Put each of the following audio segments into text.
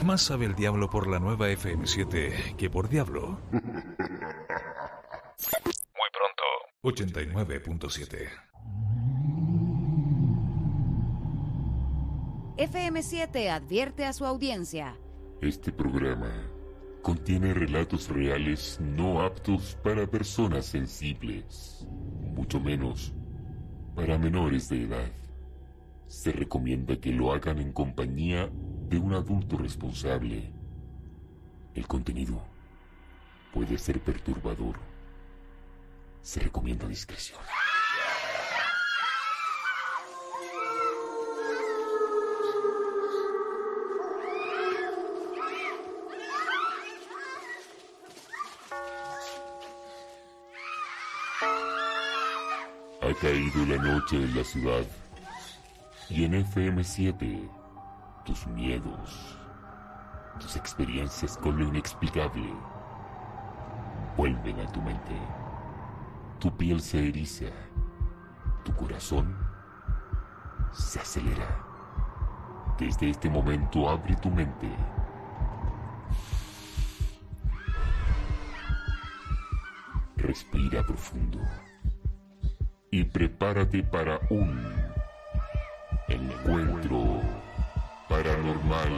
Más sabe el diablo por la nueva FM7 que por diablo. Muy pronto. 89.7. FM7 advierte a su audiencia. Este programa contiene relatos reales no aptos para personas sensibles, mucho menos para menores de edad. Se recomienda que lo hagan en compañía de un adulto responsable. El contenido puede ser perturbador. Se recomienda discreción. Ha caído la noche en la ciudad y en FM7 tus miedos, tus experiencias con lo inexplicable vuelven a tu mente. Tu piel se eriza, tu corazón se acelera. Desde este momento abre tu mente. Respira profundo y prepárate para un encuentro paranormal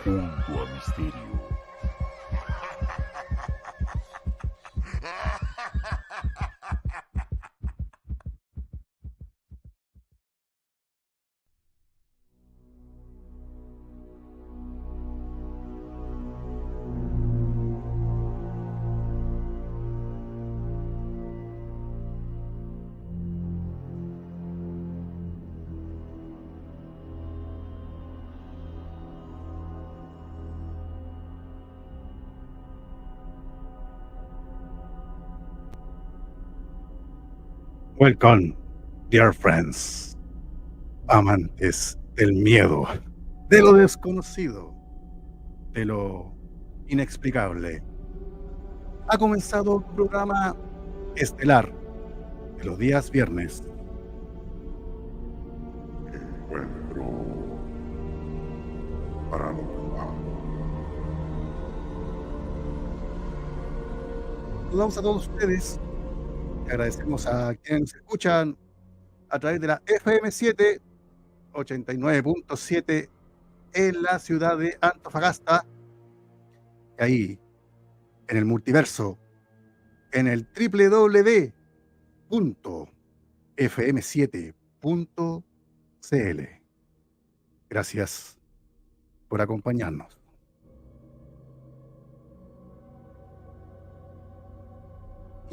junto a misterio. Welcome, dear friends, amantes del miedo, de lo desconocido, de lo inexplicable. Ha comenzado el programa estelar de los días viernes. Encuentro Paranormal. Saludamos a todos ustedes. Agradecemos a quienes escuchan a través de la FM7 89.7 en la ciudad de Antofagasta, y ahí en el multiverso, en el www.fm7.cl. Gracias por acompañarnos.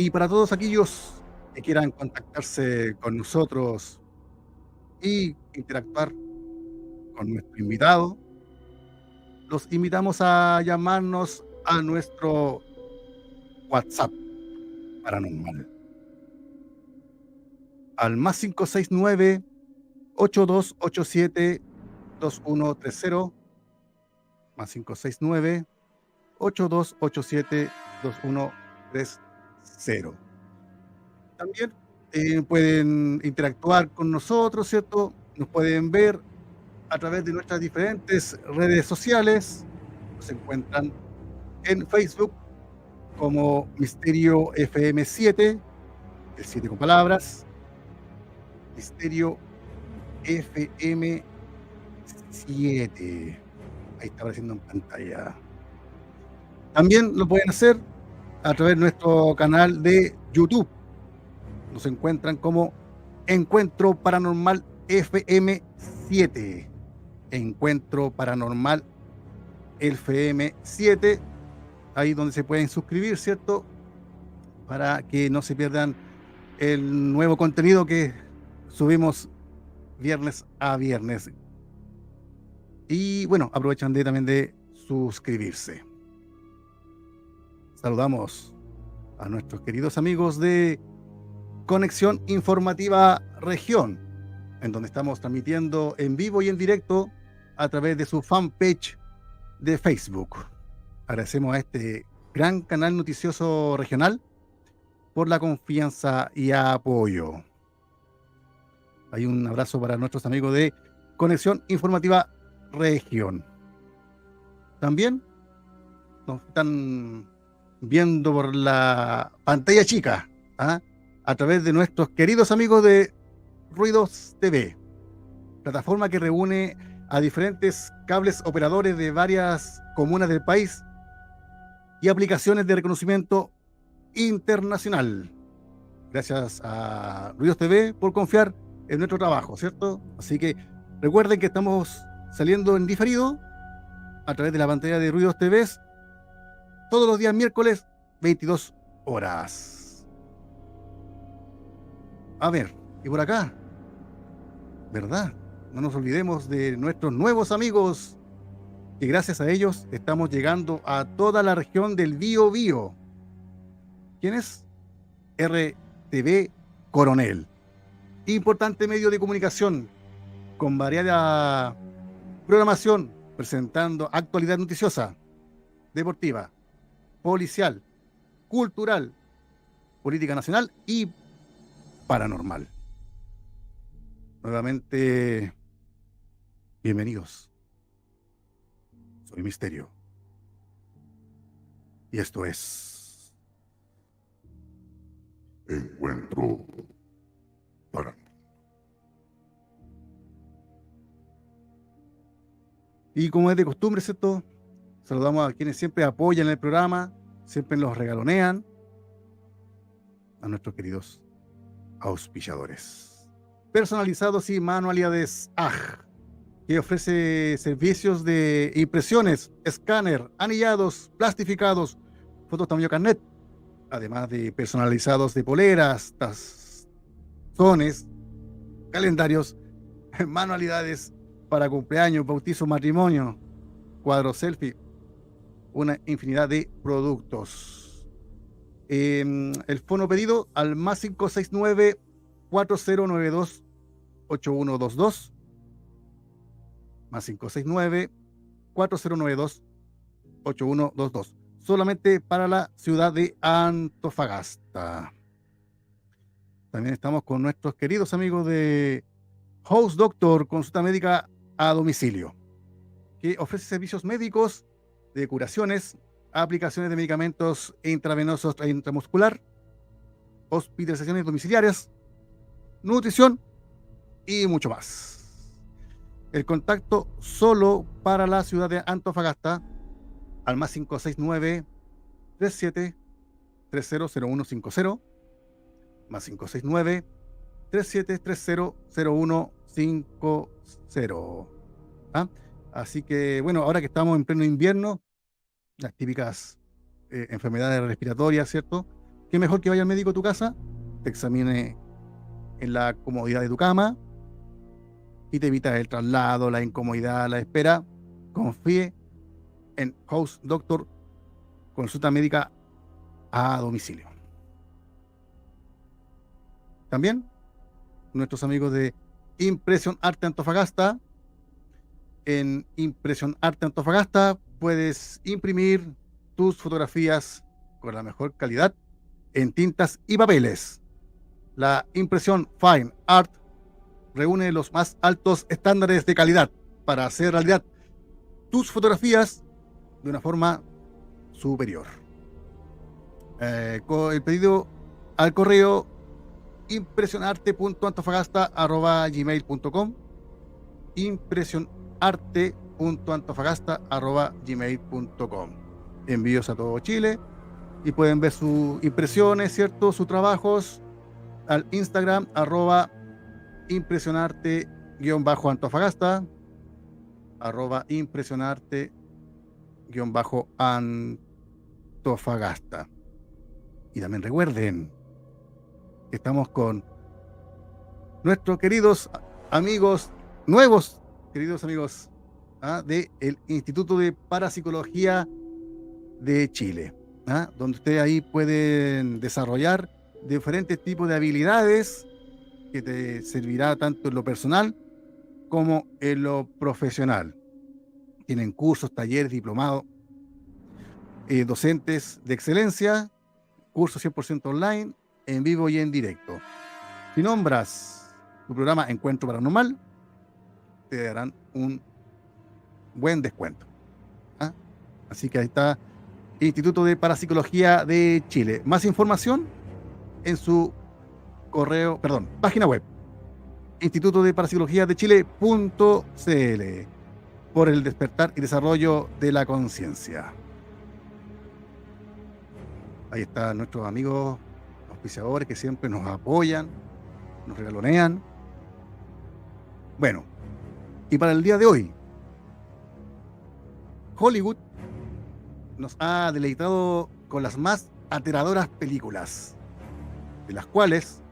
Y para todos aquellos que quieran contactarse con nosotros y interactuar con nuestro invitado, los invitamos a llamarnos a nuestro WhatsApp paranormal al más 569-8287-2130, más 569-8287-2130. También pueden interactuar con nosotros, ¿cierto? Nos pueden ver a través de nuestras diferentes redes sociales. Nos encuentran en Facebook como Misterio FM7, el 7 con palabras, Misterio FM7. Ahí está apareciendo en pantalla. También lo pueden hacer a través de nuestro canal de YouTube. Nos encuentran como Encuentro Paranormal FM7. Encuentro Paranormal FM7. Ahí donde se pueden suscribir, ¿cierto? Para que no se pierdan el nuevo contenido que subimos viernes a viernes. Y bueno, aprovechan también de suscribirse. Saludamos a nuestros queridos amigos de Conexión Informativa Región, en donde estamos transmitiendo en vivo y en directo a través de su fanpage de Facebook. Agradecemos a este gran canal noticioso regional por la confianza y apoyo. Hay un abrazo para nuestros amigos de Conexión Informativa región. También nos están viendo por la pantalla chica, a través de nuestros queridos amigos de Ruidos TV, plataforma que reúne a diferentes cables operadores de varias comunas del país y aplicaciones de reconocimiento internacional. Gracias a Ruidos TV por confiar en nuestro trabajo, ¿cierto? Así que recuerden que estamos saliendo en diferido a través de la pantalla de Ruidos TV todos los días miércoles, 22 horas. A ver, y por acá, ¿verdad? No nos olvidemos de nuestros nuevos amigos, y gracias a ellos estamos llegando a toda la región del Biobío. ¿Quién es? RTV Coronel. Importante medio de comunicación con variada programación, presentando actualidad noticiosa, deportiva, policial, cultural, política nacional y paranormal. Nuevamente, bienvenidos. Soy Misterio. Y esto es Encuentro Paranormal. Y como es de costumbre, ¿cierto? Saludamos a quienes siempre apoyan el programa, siempre los regalonean, a nuestros queridos auspiciadores. Personalizados y manualidades AG, que ofrece servicios de impresiones, escáner, anillados, plastificados, fotos tamaño carnet, además de personalizados de poleras, tazones, calendarios, manualidades para cumpleaños, bautizo, matrimonio, cuadros selfie, una infinidad de productos. El fono pedido al más 569-4092-8122, más 569-4092-8122, solamente para la ciudad de Antofagasta. También estamos con nuestros queridos amigos de House Doctor, consulta médica a domicilio, que ofrece servicios médicos de curaciones, aplicaciones de medicamentos intravenosos e intramuscular, hospitalizaciones domiciliarias, nutrición y mucho más. El contacto solo para la ciudad de Antofagasta al más 569-3730-0150, más 569-3730-0150. Así que, bueno, ahora que estamos en pleno invierno, las típicas enfermedades respiratorias, ¿cierto? Qué mejor que vaya al médico a tu casa, te examine en la comodidad de tu cama y te evita el traslado, la incomodidad, la espera. Confíe en House Doctor, consulta médica a domicilio. También nuestros amigos de Impresión Arte Antofagasta. En Impresión Arte Antofagasta puedes imprimir tus fotografías con la mejor calidad en tintas y papeles. La impresión Fine Art reúne los más altos estándares de calidad para hacer realidad tus fotografías de una forma superior. Con el pedido al correo impresionarte.antofagasta@gmail.com, impresionarte.antofagasta@gmail.com. Envíos a todo Chile y pueden ver sus impresiones, ¿cierto? Sus trabajos al Instagram @impresionarte_antofagasta, @impresionarte_antofagasta. Y también recuerden que estamos con nuestros queridos amigos, nuevos queridos amigos del Instituto de Parapsicología de Chile, donde ustedes ahí pueden desarrollar diferentes tipos de habilidades que te servirá tanto en lo personal como en lo profesional. Tienen cursos, talleres, diplomados, docentes de excelencia, cursos 100% online, en vivo y en directo. Si nombras tu programa Encuentro Paranormal, te darán un buen descuento. ¿Ah? Así que ahí está Instituto de Parapsicología de Chile. Más información en su página web, Instituto de Parapsicología de Chile.cl, por el despertar y desarrollo de la conciencia. Ahí están nuestros amigos auspiciadores que siempre nos apoyan, nos regalonean. Bueno, y para el día de hoy, Hollywood nos ha deleitado con las más aterradoras películas, de las cuales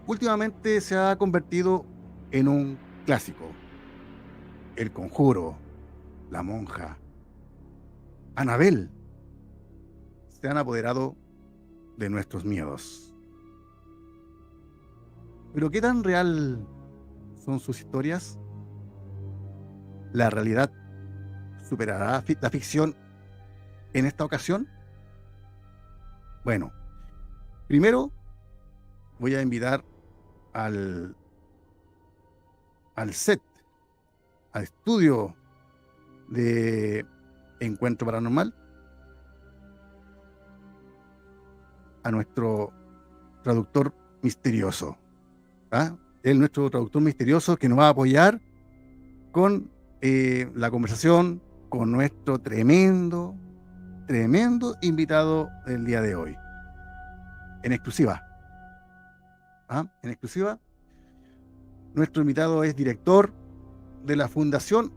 últimamente se ha convertido en un clásico. El Conjuro, La Monja, Annabelle se han apoderado de nuestros miedos. Pero ¿qué tan real son sus historias? ¿La realidad superará la ficción en esta ocasión? Bueno, primero voy a invitar al set, al estudio de Encuentro Paranormal, a nuestro traductor misterioso. ¿Ah? Él, nuestro traductor misterioso, que nos va a apoyar con la conversación con nuestro tremendo invitado del día de hoy. En exclusiva. En exclusiva, nuestro invitado es director de la Fundación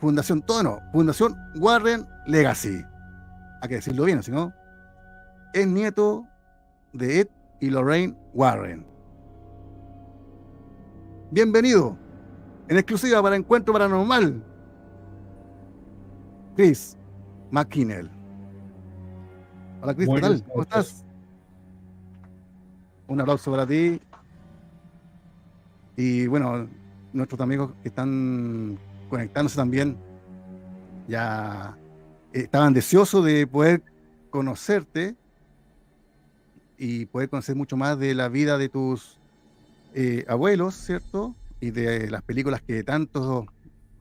Fundación Warren Legacy. Hay que decirlo bien, si no, es nieto de Ed y Lorraine Warren. Bienvenido, en exclusiva para Encuentro Paranormal, Chris Mckinnell. Hola Chris, ¿qué tal? ¿Cómo estás? Un aplauso para ti. Y bueno, nuestros amigos que están conectándose también ya estaban deseosos de poder conocerte y poder conocer mucho más de la vida de tus abuelos, ¿cierto? Y de las películas que tanto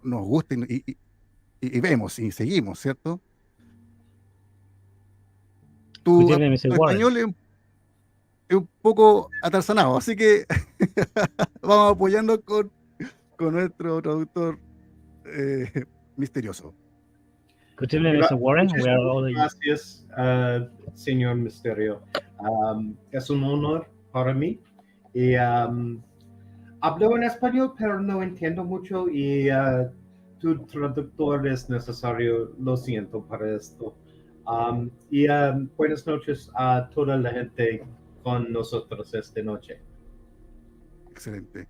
nos gustan y vemos y seguimos, ¿cierto? Tu español es un poco atarzanado, así que vamos apoyando con nuestro traductor misterioso. Good evening, Mr. Warren. We are all Gracias, señor Misterio. Es un honor para mí. Y hablo en español, pero no entiendo mucho. Y tu traductor es necesario. Lo siento para esto. Y buenas noches a toda la gente con nosotros esta noche. Excelente.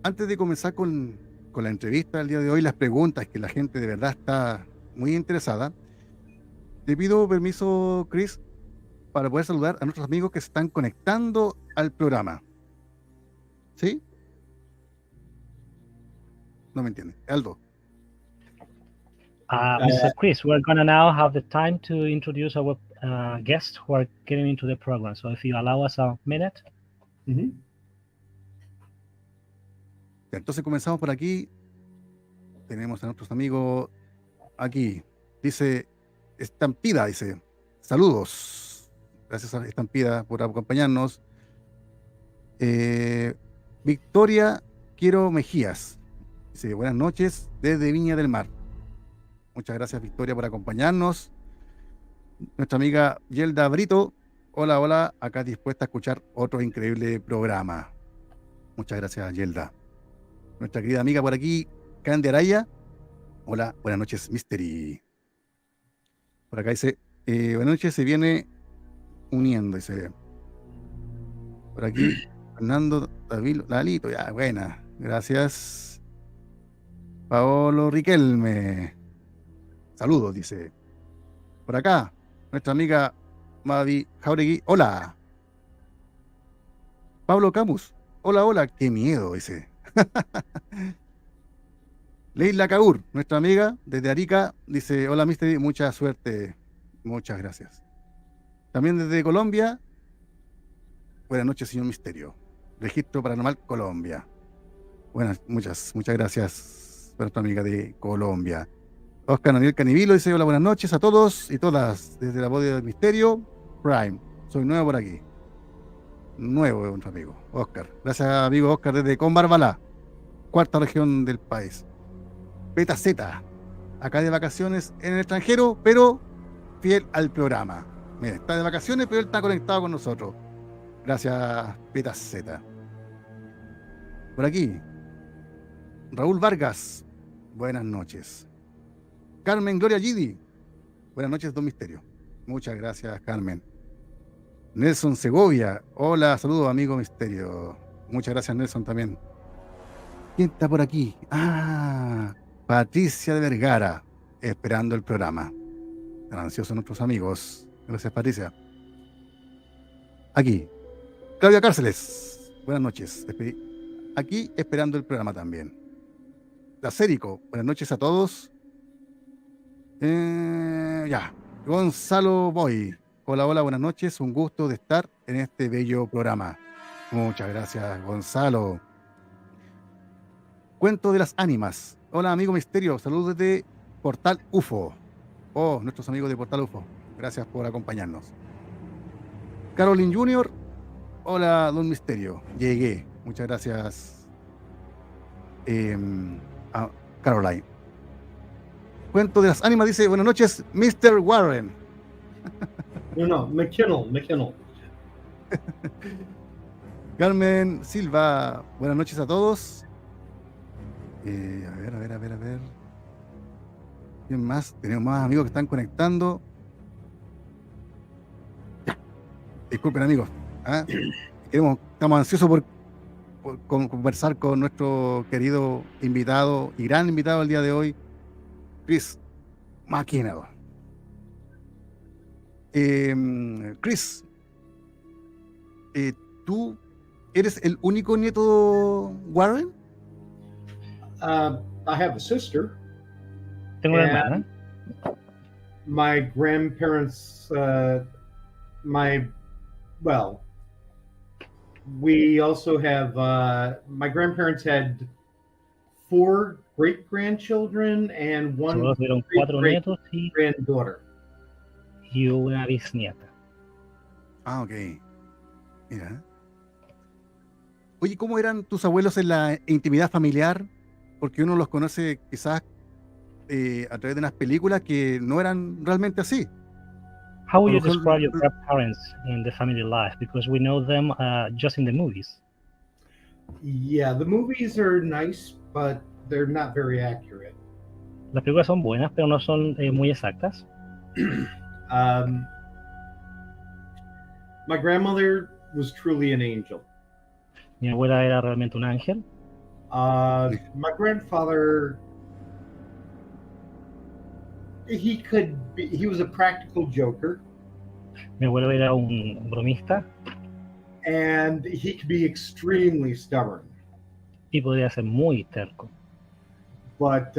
Antes de comenzar con la entrevista del día de hoy, las preguntas que la gente de verdad está muy interesada, te pido permiso, Chris, para poder saludar a nuestros amigos que se están conectando al programa. ¿Sí? No me entiende. Aldo. Mr. Chris, we're going to now have the time to introduce our guests who are getting into the program. So if you allow us a minute. Mm-hmm. Entonces comenzamos por aquí. Tenemos a nuestros amigos aquí. Dice Estampida, dice, saludos. Gracias a Estampida por acompañarnos. Victoria Quiero Mejías dice, buenas noches desde Viña del Mar. Muchas gracias, Victoria, por acompañarnos. Nuestra amiga Yelda Brito, hola, acá dispuesta a escuchar otro increíble programa. Muchas gracias, Yelda. Nuestra querida amiga por aquí, Candy Araya, hola, buenas noches, Mystery. Por acá dice, buenas noches, se viene uniendo, dice. Por aquí, Fernando Lalito, ya, buena, gracias. Paolo Riquelme, saludos, dice. Por acá, nuestra amiga Mavi Jauregui, hola. Pablo Camus, hola, qué miedo, dice. Leila Kaur, nuestra amiga desde Arica, dice, hola Mystery, mucha suerte, muchas gracias. También desde Colombia, buenas noches, señor Misterio. Registro Paranormal Colombia. Buenas, muchas gracias para nuestra amiga de Colombia. Oscar Daniel Canivilo dice: hola, buenas noches a todos y todas, desde la voz del misterio, Prime. Soy nuevo por aquí. Nuevo es nuestro amigo, Oscar. Gracias, amigo Oscar, desde Combarbalá, cuarta región del país. Beta Z, acá de vacaciones en el extranjero, pero fiel al programa. Mira, está de vacaciones, pero él está conectado con nosotros. Gracias, Beta Z. Por aquí, Raúl Vargas, buenas noches. Carmen Gloria Gidi, buenas noches, Don Misterio. Muchas gracias, Carmen. Nelson Segovia, hola, saludos, amigo Misterio. Muchas gracias, Nelson, también. ¿Quién está por aquí? Patricia de Vergara, esperando el programa. Están ansiosos nuestros amigos. Gracias, Patricia. Aquí, Claudia Cárceles, buenas noches. Aquí, esperando el programa también. Lacérico, buenas noches a todos. Gonzalo Boy, hola, buenas noches, un gusto de estar en este bello programa. Muchas gracias, Gonzalo. Cuento de las ánimas, hola, amigo Misterio, saludos desde Portal UFO. Nuestros amigos de Portal UFO, gracias por acompañarnos. Caroline Junior, hola, Don Misterio, llegué, muchas gracias a Caroline. Cuento de las ánimas dice: buenas noches, Mr. Warren. No, McKinnell. Carmen Silva, buenas noches a todos. A ver. ¿Quién más? Tenemos más amigos que están conectando. Ya. Disculpen, amigos. Estamos ansiosos por conversar con nuestro querido invitado y gran invitado el día de hoy, Chris Mckinnell. Chris, ¿tú eres el único nieto Warren? I have a sister. Tengo una hermana. My grandparents, we also have, my grandparents had 4 great-grandchildren and one Tuvieron 4 nietos granddaughter. y una bisnieta. Ok. Mira. Oye, ¿cómo eran tus abuelos en la intimidad familiar? Porque uno los conoce quizás a través de unas películas que no eran realmente así. How would you describe your grandparents in the family life? Because we know them just in the movies. Yeah, the movies are nice, but they're not very accurate. Las películas son buenas, pero no son muy exactas. My grandmother was truly an angel. Mi abuela era realmente un ángel. My grandfather, he was a practical joker. Mi abuelo era un bromista. And he could be extremely stubborn. Y podía ser muy terco. But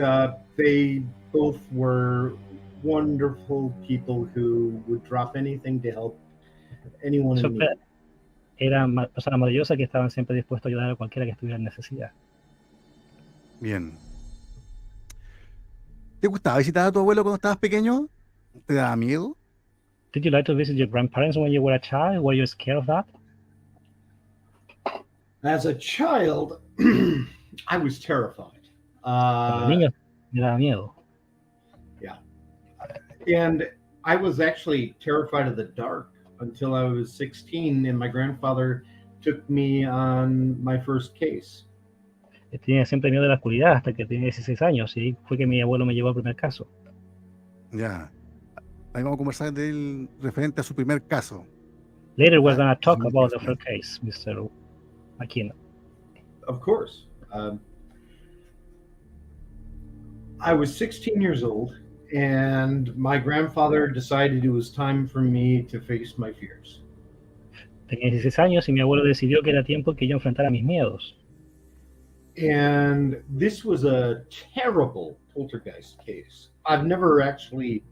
they both were wonderful people who would drop anything to help anyone in need. Eran personas maravillosas que estaban siempre dispuestos a ayudar a cualquiera que estuviera en necesidad. Bien. ¿Te gustaba visitar a tu abuelo cuando estabas pequeño? ¿Te daba miedo? Did you like to visit your grandparents when you were a child? Were you scared of that? As a child, I was terrified. Como niño, me daba miedo. Yeah. And I was actually terrified of the dark until I was 16 and my grandfather took me on my first case. Tenía siempre miedo de la oscuridad hasta que tenía 16 años y fue que mi abuelo me llevó al primer caso. Ya. Ahí vamos a conversar de él referente a su primer caso. Later we're going to talk about the first case, Mr. Mckinnell. Of course. I was 16 years old and my grandfather decided it was time for me to face my fears. Tenía 16 años y mi abuelo decidió que era tiempo que yo enfrentara mis miedos. And this was a terrible poltergeist case. I've never actually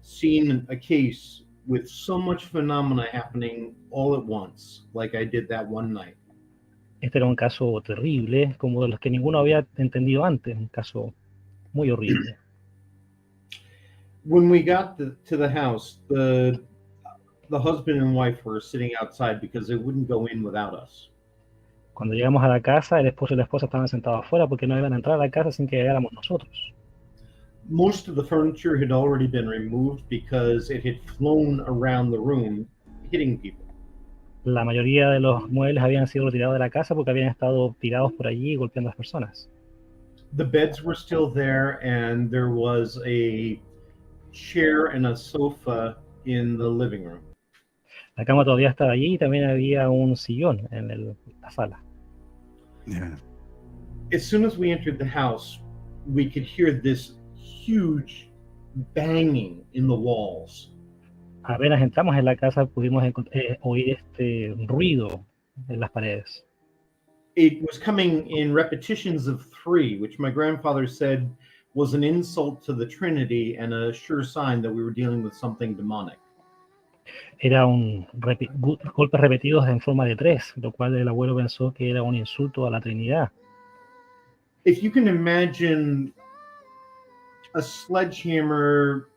seen a case with so much phenomena happening all at once, like I did that one night. Este era un caso terrible, como de los que ninguno había entendido antes, un caso muy horrible. When we got to the house, the husband and wife were sitting outside because they wouldn't go in without us. Cuando llegamos a la casa, el esposo y la esposa estaban sentados afuera porque no iban a entrar a la casa sin que llegáramos nosotros. Most of the furniture had already been removed because it had flown around the room, hitting people. La mayoría de los muebles habían sido retirados de la casa porque habían estado tirados por allí golpeando a las personas. The beds were still there, and there was a chair and a sofa in the living room. La cama todavía estaba allí y también había un sillón en la sala. Yeah. As soon as we entered the house, we could hear this huge banging in the walls. Apenas entramos en la casa pudimos oír este ruido en las paredes. It was coming in repetitions of 3, which my grandfather said was an insult to the Trinity and a sure sign that we were dealing with something demonic. Era golpes repetidos en forma de 3, lo cual el abuelo pensó que era un insulto a la Trinidad. If you can imagine a sledgehammer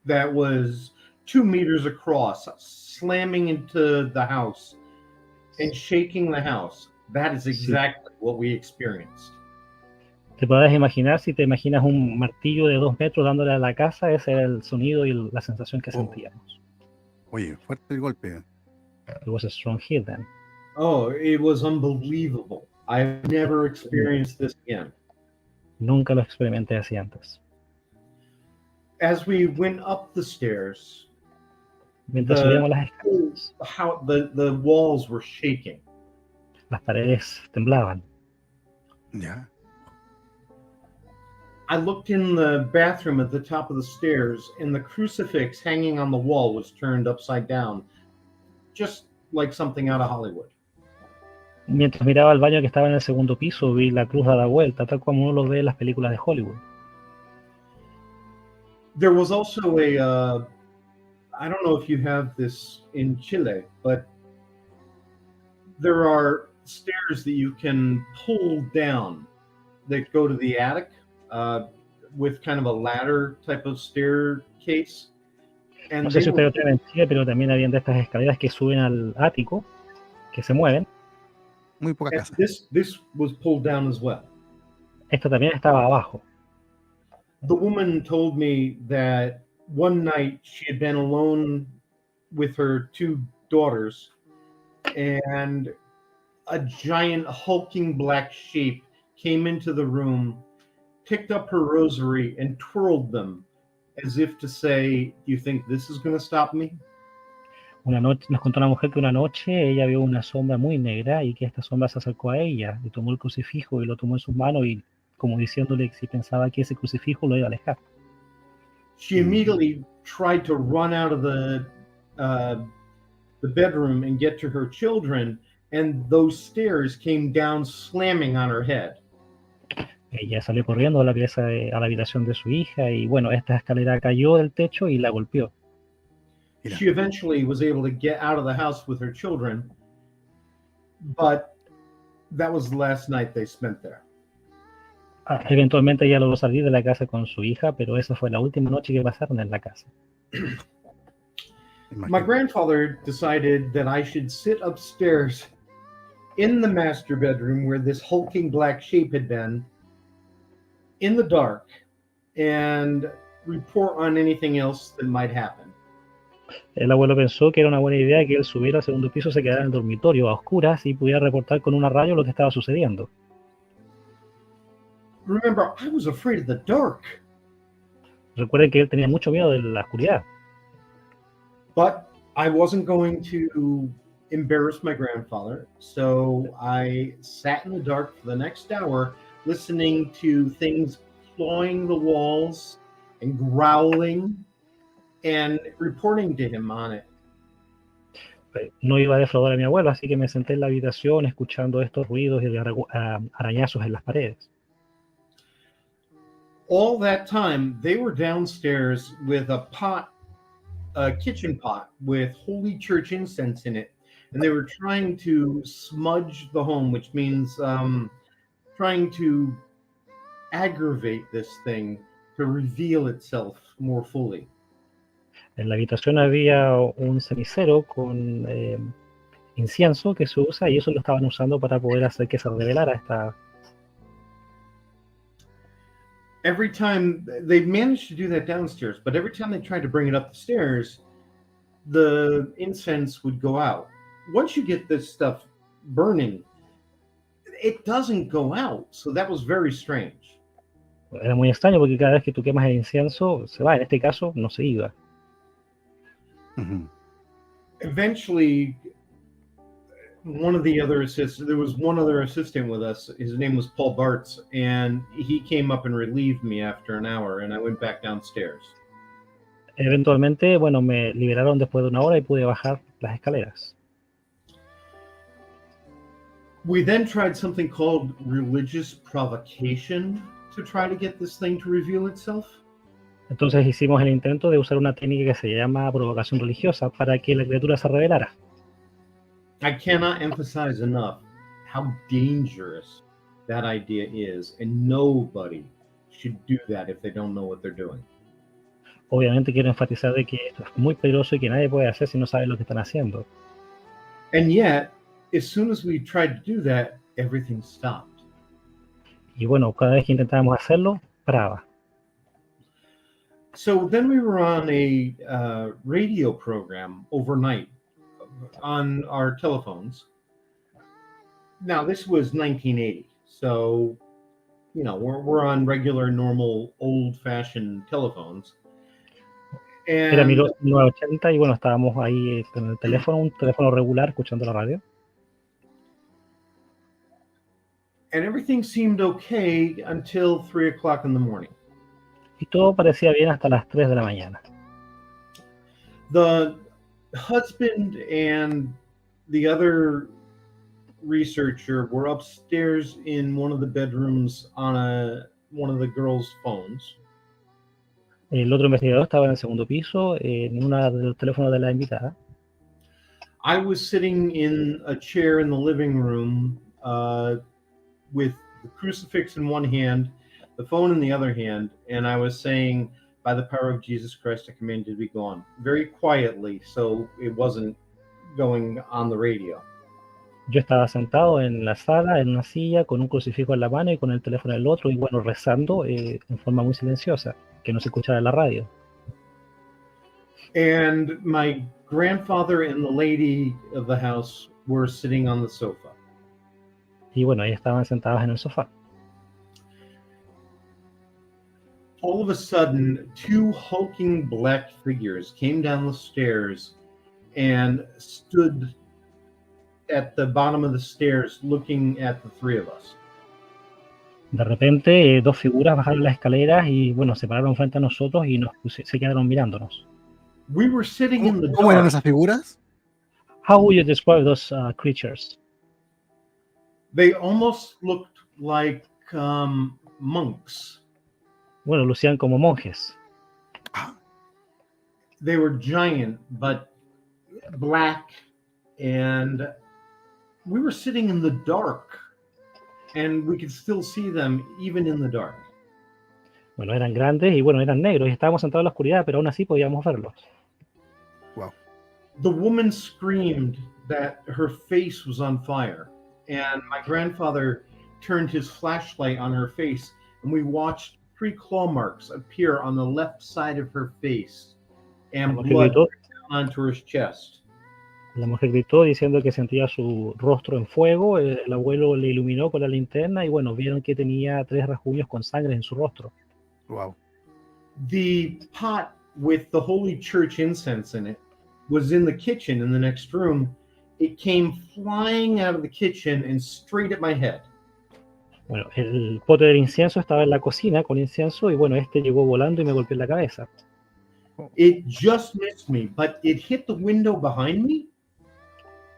that was 2 meters across, slamming into the house and shaking the house, that is exactly what we experienced. Te podrás imaginar, si te imaginas un martillo de 2 metros dándole a la casa, ese era el sonido y la sensación que sentíamos. Oye, fuerte el golpe. It was a strong hit then. Oh, it was unbelievable. I've never experienced this again. Nunca lo experimenté así antes. As we went up the stairs, Mientras subíamos las escaleras, the walls were shaking. las paredes temblaban. Ya. I looked in the bathroom at the top of the stairs, and the crucifix hanging on the wall was turned upside down, just like something out of Hollywood. Mientras miraba al baño que estaba en el segundo piso, vi la cruz dada vuelta, tal como uno lo ve en las películas de Hollywood. There was also I don't know if you have this in Chile, but there are stairs that you can pull down that go to the attic. With kind of a ladder type of staircase. And No sé si ustedes lo tienen en Chile, pero también habían de estas escaleras que suben al ático, que se mueven. Muy poca casa. This was pulled down as well. Esta también estaba abajo. The woman told me that one night she had been alone with her 2 daughters, and a giant hulking black shape came into the room, picked up her rosary and twirled them as if to say, "Do you think this is going to stop me?" Una noche, nos contó una mujer que una noche ella vio una sombra muy negra y que esta sombra se acercó a ella y tomó el crucifijo y lo tomó en sus manos y como diciéndole que si pensaba que ese crucifijo lo iba a alejar. She immediately tried to run out of the bedroom and get to her children, and those stairs came down slamming on her head. Ella salió corriendo a la pieza a la habitación de su hija y bueno, esta escalera cayó del techo y la golpeó. Mira. She eventually was able to get out of the house with her children, but that was the last night they spent there. Eventualmente ella logró salir de la casa con su hija, pero esa fue la última noche que pasaron en la casa. My grandfather decided that I should sit upstairs in the master bedroom where this hulking black shape had been, in the dark, and report on anything else that might happen. El abuelo pensó que era una buena idea que él subiera al segundo piso, se quedara en el dormitorio a oscuras y pudiera reportar con una radio lo que estaba sucediendo. Remember, I was afraid of the dark. Recuerden que él tenía mucho miedo de la oscuridad. But I wasn't going to embarrass my grandfather, so I sat in the dark for the next hour, listening to things clawing the walls and growling and reporting to him on it. No iba a defraudar a mi abuelo, así que me senté en la habitación escuchando estos ruidos y arañazos en las paredes. All that time, they were downstairs with a kitchen pot with Holy Church incense in it, and they were trying to smudge the home, which means trying to aggravate this thing to reveal itself more fully. En la habitación había un cenicero con incienso que se usa y eso lo estaban usando para poder hacer que se revelara esta. Every time they managed to do that downstairs, but every time they tried to bring it up the stairs, the incense would go out. Once you get this stuff burning, it doesn't go out. So that was very strange. Era muy extraño porque cada vez que tú quemas el incienso se va. En este caso no se iba. Eventually, one of the other assistants, there was one other assistant with us. His name was Paul Bartz, and he came up and relieved me after an hour, and I went back downstairs. Eventualmente, bueno, me liberaron después de una hora y pude bajar las escaleras. We then tried something called religious provocation to try to get this thing to reveal itself. Entonces hicimos el intento de usar una técnica que se llama provocación religiosa para que la criatura se revelara. I cannot emphasize enough how dangerous that idea is, and nobody should do that if they don't know what they're doing. Obviamente quiero enfatizar de que esto es muy peligroso y que nadie puede hacer si no sabe lo que están haciendo. And yet, as soon as we tried to do that, everything stopped. Y bueno, cada vez que intentábamos hacerlo, paraba. So then we were on a radio program overnight on our telephones. Now, this was 1980, so, you know, we're on regular, normal, old-fashioned telephones. Era 1980 y bueno, estábamos ahí con el teléfono, un teléfono regular, escuchando la radio. And everything seemed okay until 3 o'clock in the morning. Y todo parecía bien hasta las 3 de la mañana. The husband and the other researcher were upstairs in one of the bedrooms on one of the girls' phones. El otro investigador estaba en el segundo piso, en uno de los teléfonos de la invitada. I was sitting in a chair in the living room with the crucifix in one hand, the phone in the other hand, and I was saying, by the power of Jesus Christ, I command you to be gone. Very quietly, so it wasn't going on the radio. Yo estaba sentado en la sala, en una silla, con un crucifijo en la mano y con el teléfono en el otro, y bueno, rezando en forma muy silenciosa, que no se escuchara en la radio. And my grandfather and the lady of the house were sitting on the sofa. Y bueno, ahí estaban sentadas en el sofá. All of a sudden, two hulking black figures came down the stairs and stood at the bottom of the stairs looking at the three of us. De repente, dos figuras bajaron las escaleras y bueno, se pararon frente a nosotros y se quedaron mirándonos. We were sitting in the dark. ¿Cómo eran esas figuras? How would you describe those creatures? They almost looked like monks. Bueno, lucían como monjes. They were giant, but black, and we were sitting in the dark, and we could still see them even in the dark. Bueno, eran grandes y bueno, eran negros y estábamos sentados en la oscuridad, pero aún así podíamos verlos. Wow. The woman screamed that her face was on fire, and my grandfather turned his flashlight on her face, and we watched 3 claw marks appear on the left side of her face and blood onto her chest. La mujer gritó diciendo que sentía su rostro en fuego. El abuelo le iluminó con la linterna y bueno, vieron que tenía 3 rasguños con sangre en su rostro. Wow. The pot with the Holy Church incense in it was in the kitchen in the next room. It came flying out of the kitchen and straight at my head. Bueno, el pote del incienso estaba en la cocina con incienso y bueno, este llegó volando y me golpeó en la cabeza. It just missed me, but it hit the window behind me.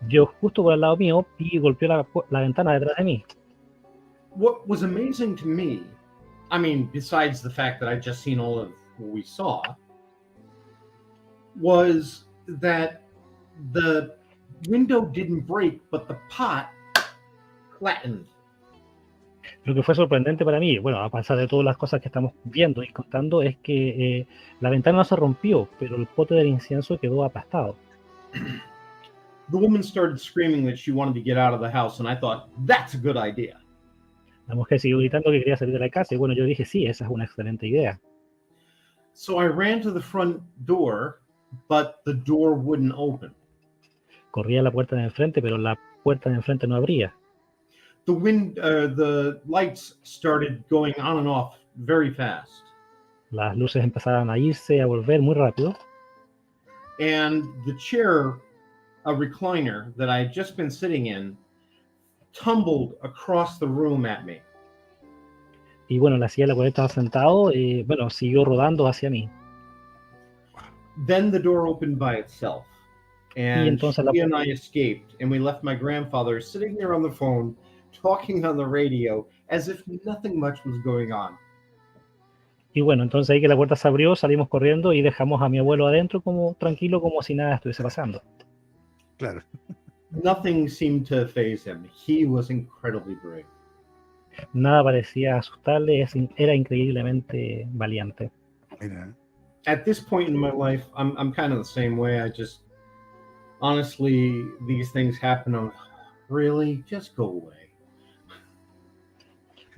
Yo justo por al lado mío y golpeó la ventana detrás de mí. What was amazing to me, I mean, besides the fact that I'd just seen all of what we saw, was that the window didn't break, but the pot flattened. Lo que fue sorprendente para mí, bueno, a pesar de todas las cosas que estamos viendo y contando, es que la ventana no se rompió, pero el pote del incienso quedó aplastado. The woman started screaming that she wanted to get out of the house, and I thought, that's a good idea. La mujer siguió gritando que quería salir de la casa, y bueno, yo dije, sí, esa es una excelente idea. So I ran to the front door, but the door wouldn't open. Corrí a la puerta de enfrente, pero la puerta de enfrente no abría. The lights started going on and off very fast. Las luces empezaron a irse, a volver muy rápido. And the chair, a recliner that I had just been sitting in, tumbled across the room at me. Y bueno, la silla en la cual estaba sentado, bueno, siguió rodando hacia mí. Then the door opened by itself. And she and I escaped, and we left my grandfather sitting there on the phone, talking on the radio, as if nothing much was going on. Y bueno, entonces ahí que la puerta se abrió, salimos corriendo y dejamos a mi abuelo adentro como tranquilo, como si nada estuviese pasando. Claro. Nothing seemed to faze him. He was incredibly brave. Nada parecía asustarle, era increíblemente valiente. Mira. At this point in my life, I'm kind of the same way. I just, honestly, these things happen. I'm really, just go away.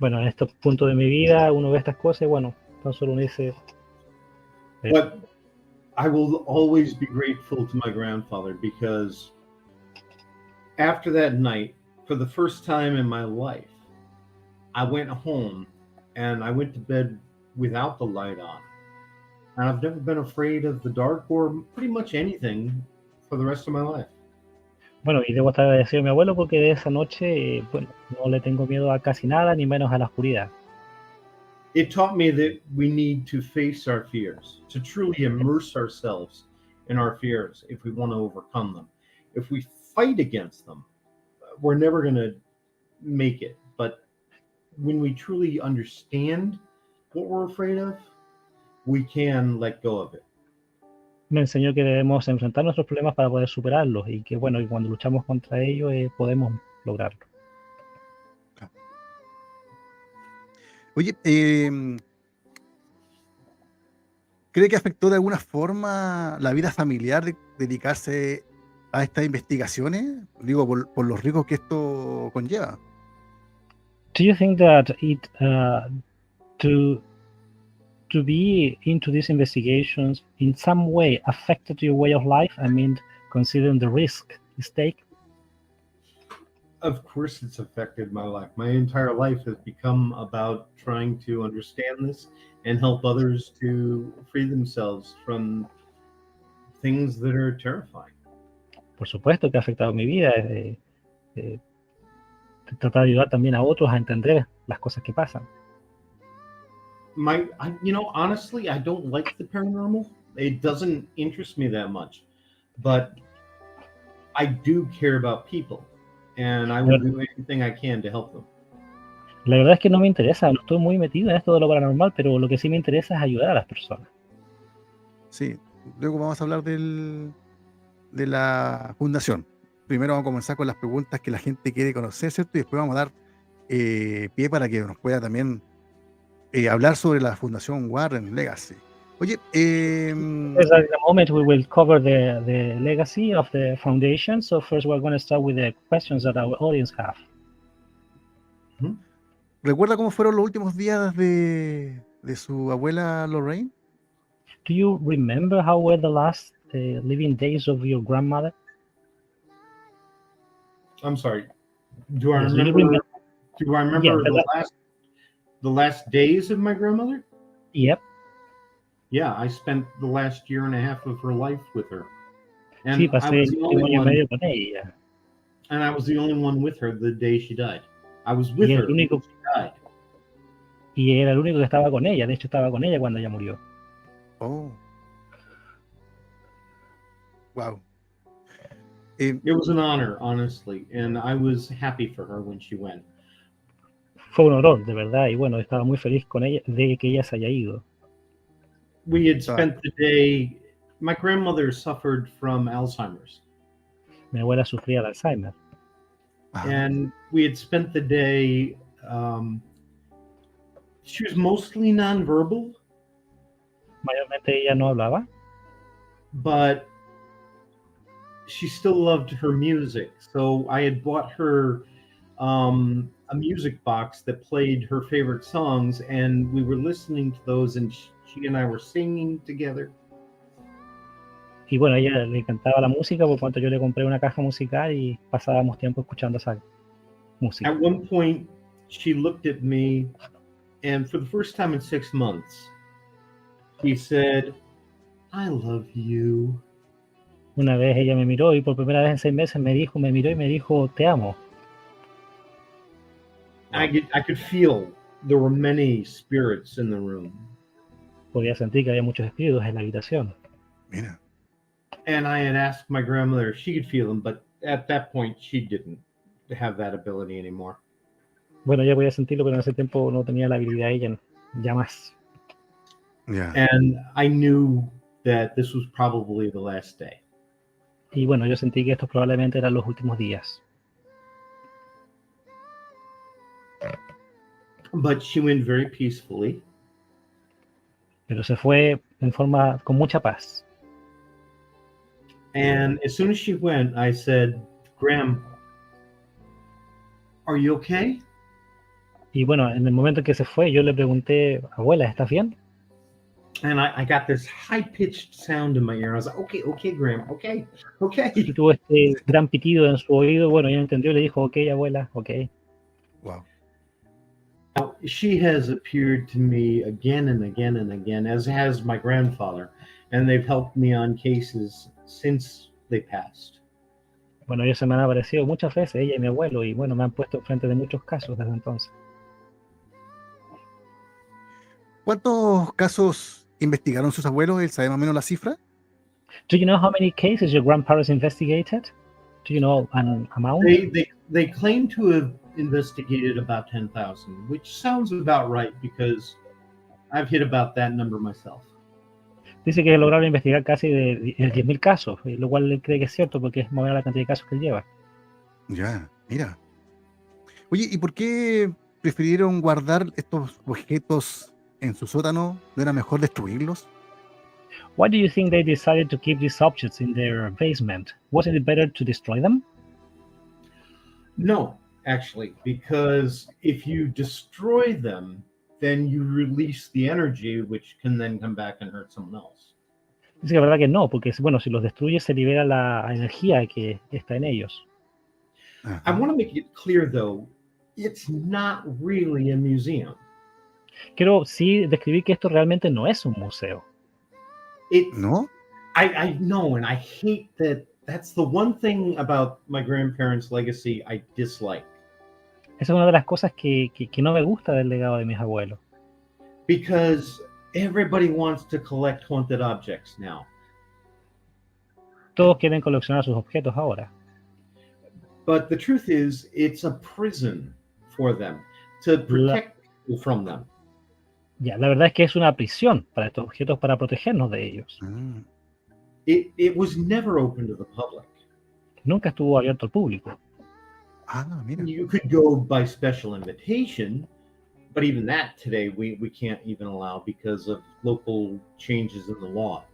Bueno, en estos puntos de mi vida, uno ve estas cosas y bueno, tan solo uno dice... But I will always be grateful to my grandfather because after that night, for the first time in my life, I went home and I went to bed without the light on. And I've never been afraid of the dark or pretty much anything for the rest of my life. Bueno, y debo estar agradecido a mi abuelo porque de esa noche, bueno, no le tengo miedo a casi nada, ni menos a la oscuridad. It taught me that we need to face our fears, to truly immerse ourselves in our fears if we want to overcome them. If we fight against them, we're never going to make it. But when we truly understand what we're afraid of, we can let go of it. Me enseñó que debemos enfrentar nuestros problemas para poder superarlos y que bueno, y cuando luchamos contra ellos podemos lograrlo. Oye, ¿cree que afectó de alguna forma la vida familiar de dedicarse a estas investigaciones? Digo, por los riesgos que esto conlleva. Do you think that it to be into these investigations in some way affected your way of life? I mean, considering the risk you take? Of course it's affected my life. My entire life has become about trying to understand this and help others to free themselves from things that are terrifying. Por supuesto que ha afectado mi vida. Tratar de ayudar también a otros a entender las cosas que pasan. Honestly, I don't like the paranormal. It doesn't interest me that much. But I do care about people. And I will do anything I can to help them. La verdad es que no me interesa, no estoy muy metido en esto de lo paranormal, pero lo que sí me interesa es ayudar a las personas. Sí, luego vamos a hablar de la fundación. Primero vamos a comenzar con las preguntas que la gente quiere conocer, ¿cierto? Y después vamos a dar pie para que nos pueda también hablar sobre la Fundación Warren Legacy. Oye, in a moment we will cover the legacy of the foundation. So first we're going to start with the questions that our audience have. ¿Recuerda cómo fueron los últimos días de su abuela Lorraine? Do you remember how were the last living days of your grandmother? I'm sorry. Do I remember the last days of my grandmother? Yep. Yeah, I spent the last year and a half of her life with her. And Sí, pasé el último año y medio con ella. And I was the only one with her the day she died. I was with her when she died. Y era el único que estaba con ella. De hecho, estaba con ella cuando ella murió. Oh. Wow. It was an honor, honestly, and I was happy for her when she went. Fue un honor, de verdad, y bueno, estaba muy feliz con ella de que ella se haya ido. We had spent the day. My grandmother suffered from Alzheimer's. Mi abuela sufría de Alzheimer. And we had spent the day, she was mostly nonverbal, Mayormente ella no hablaba, but she still loved her music. So I had bought her a music box that played her favorite songs, and we were listening to those, and she and I were singing together. y bueno, a ella le encantaba la música, por cuanto yo le compré una caja musical y pasábamos tiempo escuchando esa música. At one point, she looked at me, and for the first time in 6 months, she said, "I love you." Una vez ella me miró y por primera vez en 6 meses me miró y me dijo, te amo. I could feel there were many spirits in the room. Podía sentir que había muchos espíritus en la habitación. Mira. And I had asked my grandmother if she could feel them, but at that point, she didn't have that ability anymore. Bueno, ella podía sentirlo, pero en ese tiempo no tenía la habilidad ella ya más. Yeah. And I knew that this was probably the last day. Y bueno, yo sentí que estos probablemente eran los últimos días. But she went very peacefully. Pero se fue con mucha paz. And as soon as she went, I said, "Graham, are you okay?" Y bueno, en el momento en que se fue, yo le pregunté, abuela, ¿estás bien? And I got this high-pitched sound in my ear. I was like, okay, Graham, okay. Y tuvo este gran pitido en su oído. Bueno, ella entendió y le dijo, ok, abuela, ok. Wow. Now, she has appeared to me again and again and again, as has my grandfather, and they've helped me on cases since they passed. Bueno, ellos se me han aparecido muchas veces, ella y mi abuelo, y bueno, me han puesto enfrente de muchos casos desde entonces. ¿Cuántos casos investigaron sus abuelos? ¿Él sabe más o menos la cifra? Do you know how many cases your grandparents investigated? Do you know an amount? They claim to have investigated about 10,000, which sounds about right because I've hit about that number myself. Dice que lograron investigar casi de 10.000 casos, lo cual él cree que es cierto porque es más o menos la cantidad de casos que él lleva. Ya, mira. Oye, ¿y por qué prefirieron guardar estos objetos en su sótano? ¿No era mejor destruirlos? Why do you think they decided to keep these objects in their basement? Wasn't it better to destroy them? No, actually, because if you destroy them, then you release the energy, which can then come back and hurt someone else. Dice que la verdad que no, porque bueno, si los destruyes se libera la energía que está en ellos. I want to make it clear, though, it's not really a museum. Quiero sí describir que esto realmente no es un museo. ¿No? I know, and I hate that. That's the one thing about my grandparents' legacy I dislike. Esa es una de las cosas que no me gusta del legado de mis abuelos. Because everybody wants to collect haunted objects now. Todos quieren coleccionar sus objetos ahora. But the truth is, it's a prison for them to protect people from them. Ya, la verdad es que es una prisión para estos objetos para protegernos de ellos. It was never open to the public. Nunca estuvo abierto al público. Mira. You could go by special invitation, but even that today we can't even allow because of local changes in the law.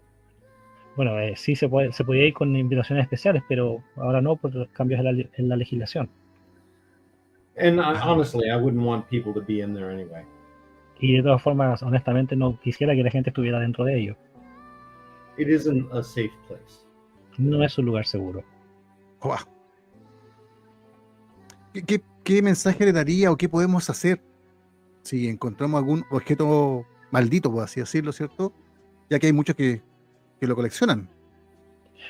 Bueno, sí se podía ir con invitaciones especiales, pero ahora no por los cambios en la legislación. And honestly, I wouldn't want people to be in there anyway. Y de todas formas, honestamente, no quisiera que la gente estuviera dentro de ello. It isn't a safe place. No es un lugar seguro. Wow. ¿Qué mensaje le daría o qué podemos hacer si encontramos algún objeto maldito, por así decirlo, ¿cierto? Ya que hay muchos que lo coleccionan.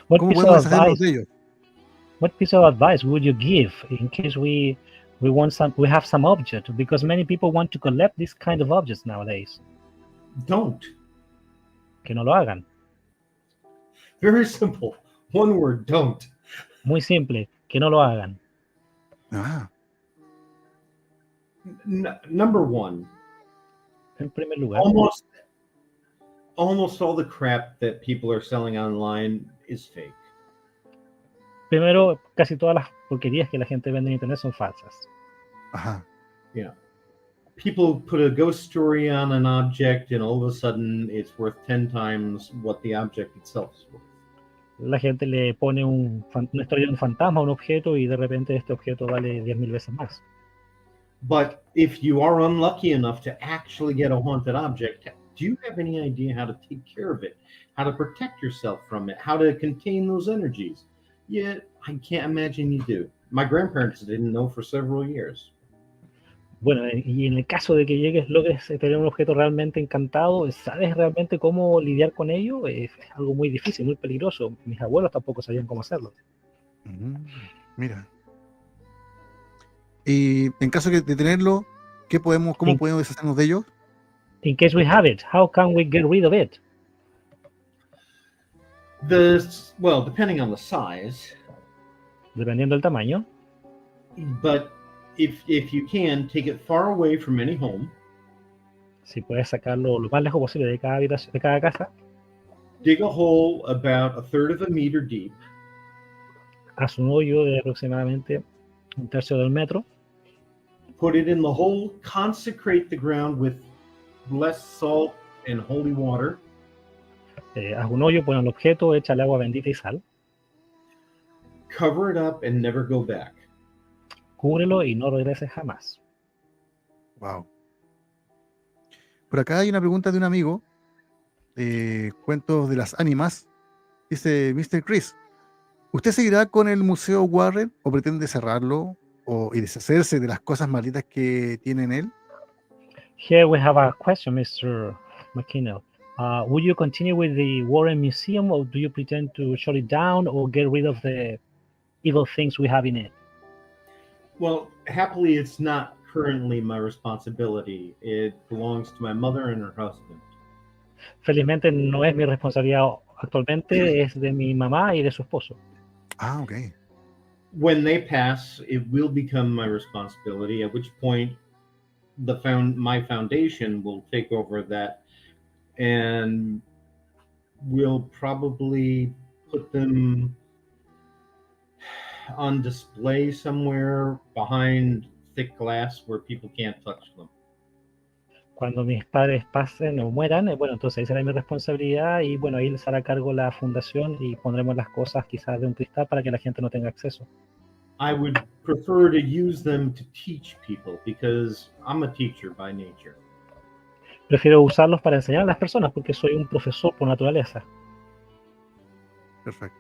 ¿Cómo podemos deshacernos de ellos? What piece of advice would you give in case we have some object? Because many people want to collect this kind of objects nowadays. Don't. Que no lo hagan. Very simple. One word, don't. Muy simple, que no lo hagan. Number one. En primer lugar. Almost all the crap that people are selling online is fake. Primero, casi todas las porquerías que la gente vende en internet son falsas. Ajá. Yeah. People put a ghost story on an object and all of a sudden it's worth 10 times what the object itself is worth. La gente le pone una historia de un fantasma a un objeto y de repente este objeto vale 10.000 veces más. But if you are unlucky enough to actually get a haunted object, do you have any idea how to take care of it, how to protect yourself from it, how to contain those energies? Yeah, I can't imagine you do. My grandparents didn't know for several years. Bueno, y en el caso de que logres tener un objeto realmente encantado, ¿sabes realmente cómo lidiar con ello? Es algo muy difícil, muy peligroso. Mis abuelos tampoco sabían cómo hacerlo. Mira. Y en caso de tenerlo, ¿cómo podemos deshacernos de ellos? In case we have it, how can we get rid of it? Well, depending on the size. Dependiendo del tamaño. But if you can, take it far away from any home. Si puedes sacarlo lo más lejos posible de cada habitación, de cada casa. Dig a hole about 1/3 of a meter deep. Haz un hoyo de aproximadamente 1/3 del metro. Put it in the hole. Consecrate the ground with blessed salt and holy water. Haz un hoyo, pon el objeto, échale agua bendita y sal. Cover it up and never go back. Cúbrelo y no regreses jamás. Wow. Por acá hay una pregunta de un amigo. Cuentos de las ánimas. Dice Mr. Chris, ¿usted seguirá con el Museo Warren o pretende cerrarlo y deshacerse de las cosas malditas que tiene en él? Here we have a question, Mr. Mckinnell. Will you continue with the Warren Museum, or do you pretend to shut it down or get rid of the evil things we have in it? Well, happily, it's not currently my responsibility. It belongs to my mother and her husband. Felizmente no es mi responsabilidad actualmente, es de mi mamá y de su esposo. Okay. When they pass, it will become my responsibility, at which point my foundation will take over that, and we'll probably put them on display somewhere behind thick glass where people can't touch them. Cuando mis padres pasen o mueran, bueno, entonces ahí será mi responsabilidad y bueno, ahí les hará cargo la fundación y pondremos las cosas quizás de un cristal para que la gente no tenga acceso. I would prefer to use them to teach people because I'm a teacher by nature. Prefiero usarlos para enseñar a las personas porque soy un profesor por naturaleza. Perfecto.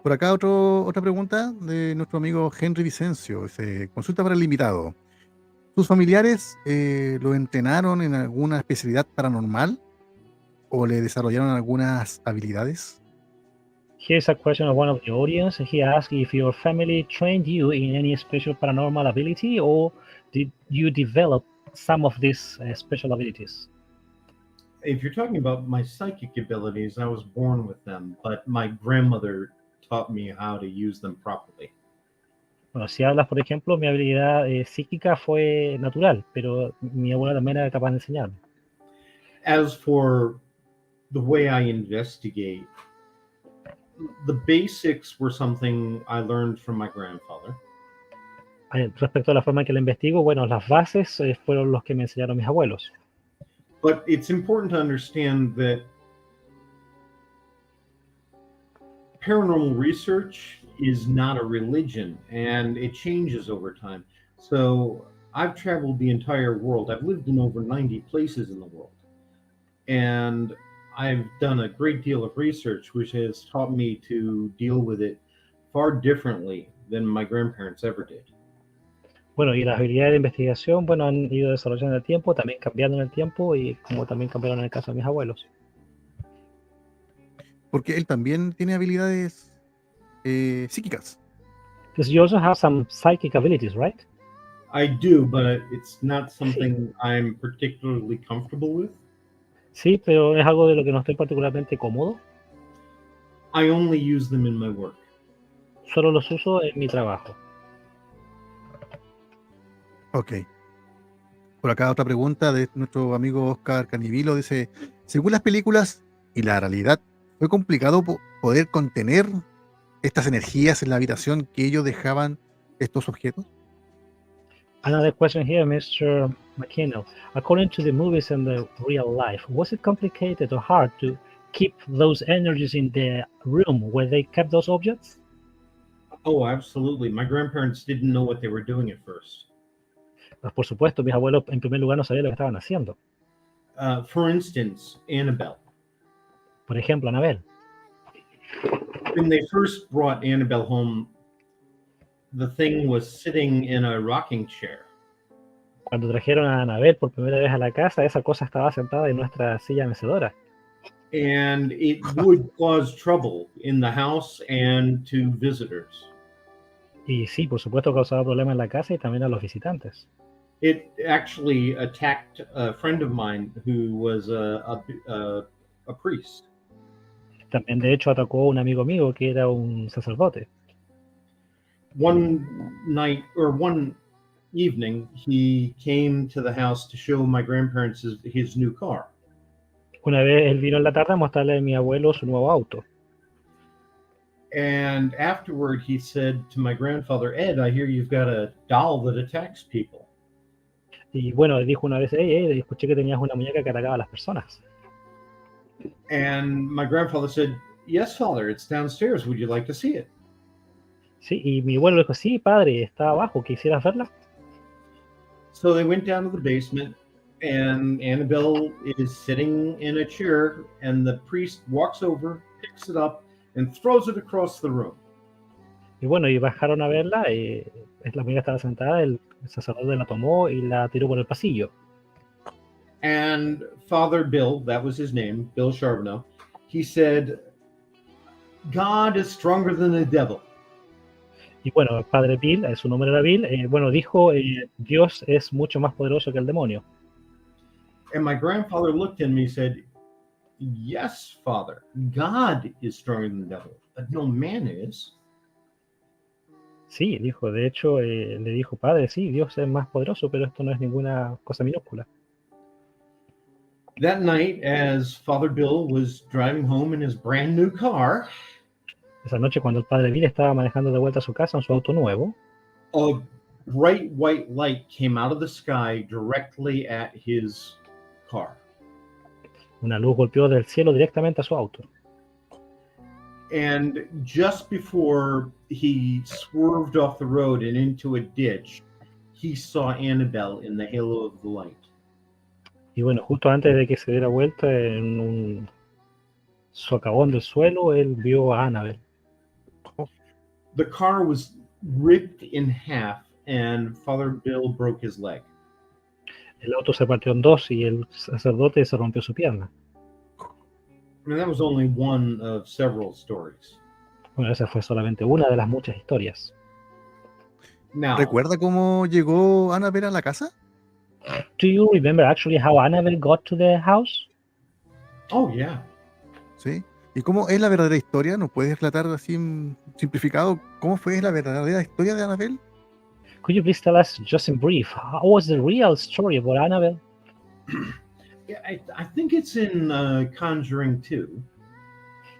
Por acá otra pregunta de nuestro amigo Henry Vicencio. Dice, consulta para el invitado. ¿Sus familiares lo entrenaron en alguna especialidad paranormal o le desarrollaron algunas habilidades? Here's a question of one of the audience. He asked if your family trained you in any special paranormal ability or did you develop some of these special abilities? If you're talking about my psychic abilities, I was born with them, but my grandmother taught me how to use them properly. Bueno, si hablas, por ejemplo, mi habilidad psíquica fue natural, pero mi abuela también era capaz de enseñarme. As for the way I investigate, the basics were something I learned from my grandfather. Respecto a la forma en que la investigo, bueno, las bases fueron los que me enseñaron mis abuelos. But it's important to understand that paranormal research is not a religion, and it changes over time. So I've traveled the entire world. I've lived in over 90 places in the world. And I've done a great deal of research, which has taught me to deal with it far differently than my grandparents ever did. Bueno, y las habilidades de investigación, bueno, han ido desarrollando en el tiempo, también cambiando en el tiempo, y como también cambiaron en el caso de mis abuelos. Porque él también tiene habilidades psíquicas. Because you also have some psychic abilities, right? I do, but it's not something I'm particularly comfortable with. Sí, pero es algo de lo que no estoy particularmente cómodo. I only use them in my work. Solo los uso en mi trabajo. Ok. Por acá otra pregunta de nuestro amigo Oscar Canivilo. Dice, según las películas y la realidad, ¿fue complicado poder contener estas energías en la habitación que ellos dejaban estos objetos? Another question here, Mr. McKinnell. According to the movies and the real life, was it complicated or hard to keep those energies in the room where they kept those objects? Oh, absolutely. My grandparents didn't know what they were doing at first. Pues por supuesto, mis abuelos en primer lugar no sabían lo que estaban haciendo. For instance, Annabelle. Por ejemplo, Anabel. When they first brought Annabelle home, the thing was sitting in a rocking chair. Cuando trajeron a Anabel por primera vez a la casa, esa cosa estaba sentada en nuestra silla mecedora. And it would cause trouble in the house and to visitors. Y sí, por supuesto causaba problemas en la casa y también a los visitantes. It actually attacked a friend of mine who was a priest. También, de hecho, atacó a un amigo mío que era un sacerdote. One night or one evening, he came to the house to show my grandparents his new car. Una vez él vino en la tarde a mostrarle a mi abuelo su nuevo auto. And afterward, he said to my grandfather, Ed, I hear you've got a doll that attacks people. Y bueno, dijo una vez, escuché que tenías una muñeca que atacaba a las personas. And my grandfather said, yes, father, it's downstairs. Would you like to see it? Sí, y mi abuelo dijo, sí, padre, está abajo, ¿quisieras verla? So they went down to the basement, and Annabelle is sitting in a chair, and the priest walks over, picks it up, and throws it across the room. Y bueno, y bajaron a verla, la muñeca estaba sentada, el sacerdote la tomó y la tiró por el pasillo. And Father Bill, that was his name, Bill Charbonneau, he said, God is stronger than the devil. Y bueno, el padre Bill, su nombre era Bill, dijo, Dios es mucho más poderoso que el demonio. And my grandfather looked at me and said, yes, Father, God is stronger than the devil, but no man is. Sí, dijo, de hecho, le dijo, padre, sí, Dios es más poderoso, pero esto no es ninguna cosa minúscula. That night, as Father Bill was driving home in his brand new car, esa noche, cuando el padre Bill estaba manejando de vuelta a su casa en su auto nuevo, a bright white light came out of the sky directly at his car. Una luz golpeó del cielo directamente a su auto. And just before he swerved off the road and into a ditch, he saw Annabelle in the halo of the light. Y bueno, justo antes de que se diera vuelta en un socavón del suelo, él vio a Annabelle. The car was ripped in half and Father Bill broke his leg. El auto se partió en dos y el sacerdote se rompió su pierna. I mean, that was only one of several stories. Bueno, esa fue solamente una de las muchas historias. Now, ¿Recuerda cómo llegó Annabelle a la casa? Do you remember actually how Annabelle got to the house? oh yeah. ¿Sí? ¿Y cómo es la verdadera historia? ¿Nos puedes relatar así simplificado cómo fue la verdadera historia de Annabelle? Could you please tell us just in brief, how was the real story about Annabelle? Yeah, I think it's in Conjuring 2.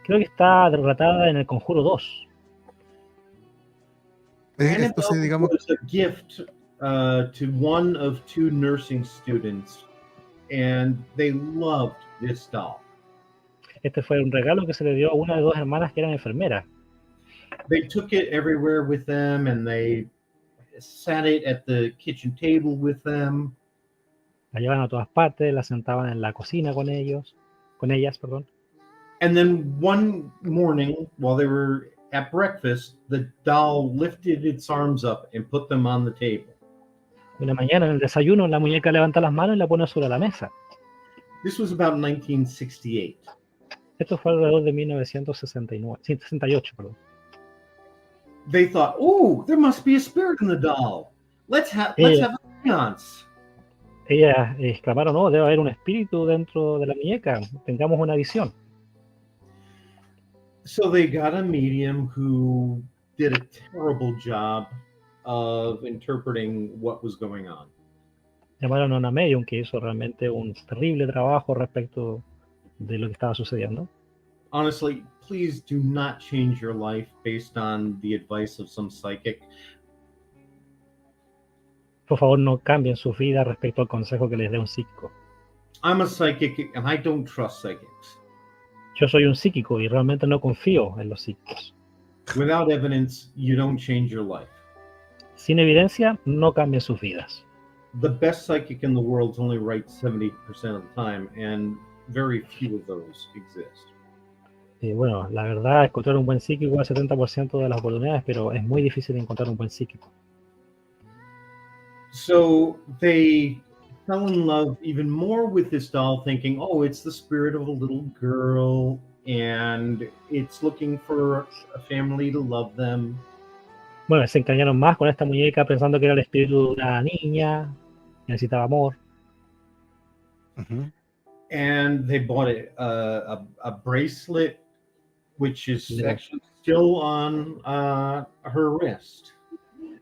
Creo que está relatada en El Conjuro 2. Entonces, digamos, was a gift to one of two nursing students, and they loved this doll. Este fue un regalo que se le dio a una de dos hermanas que eran enfermeras. They took it everywhere with them, and they sat it at the kitchen table with them. La llevaban a todas partes, la sentaban en la cocina con ellas, perdón. And then one morning, while they were at breakfast, the doll lifted its arms up and put them on the table. Una mañana en el desayuno, la muñeca levanta las manos y la pone sobre la mesa. This was about 1968. Esto fue alrededor de 1968, perdón. They thought, "Oh, there must be a spirit in the doll. Let's have a seance." Ellas exclamaron, no, debe haber un espíritu dentro de la muñeca, tengamos una visión. So they got a medium who did a terrible job of interpreting what was going on. Llamaron a una medium que hizo realmente un terrible trabajo respecto de lo que estaba sucediendo. Honestly, please do not change your life based on the advice of some psychic. Por favor, no cambien sus vidas respecto al consejo que les dé un psíquico. I'm a psychic and I don't trust psychics. Yo soy un psíquico y realmente no confío en los psíquicos. Without evidence, you don't change your life. Sin evidencia, no cambien sus vidas. The best psychic in the world only right 70% of the time, and very few of those exist. Bueno, la verdad, encontrar un buen psíquico al 70% de las oportunidades, pero es muy difícil encontrar un buen psíquico. So they fell in love even more with this doll, thinking, oh, it's the spirit of a little girl, and it's looking for a family to love them. Bueno, se encariñaron más con esta muñeca pensando que era el espíritu de una niña, que necesitaba amor. Ujú. And they bought a bracelet, which is Yeah. actually still on her wrist.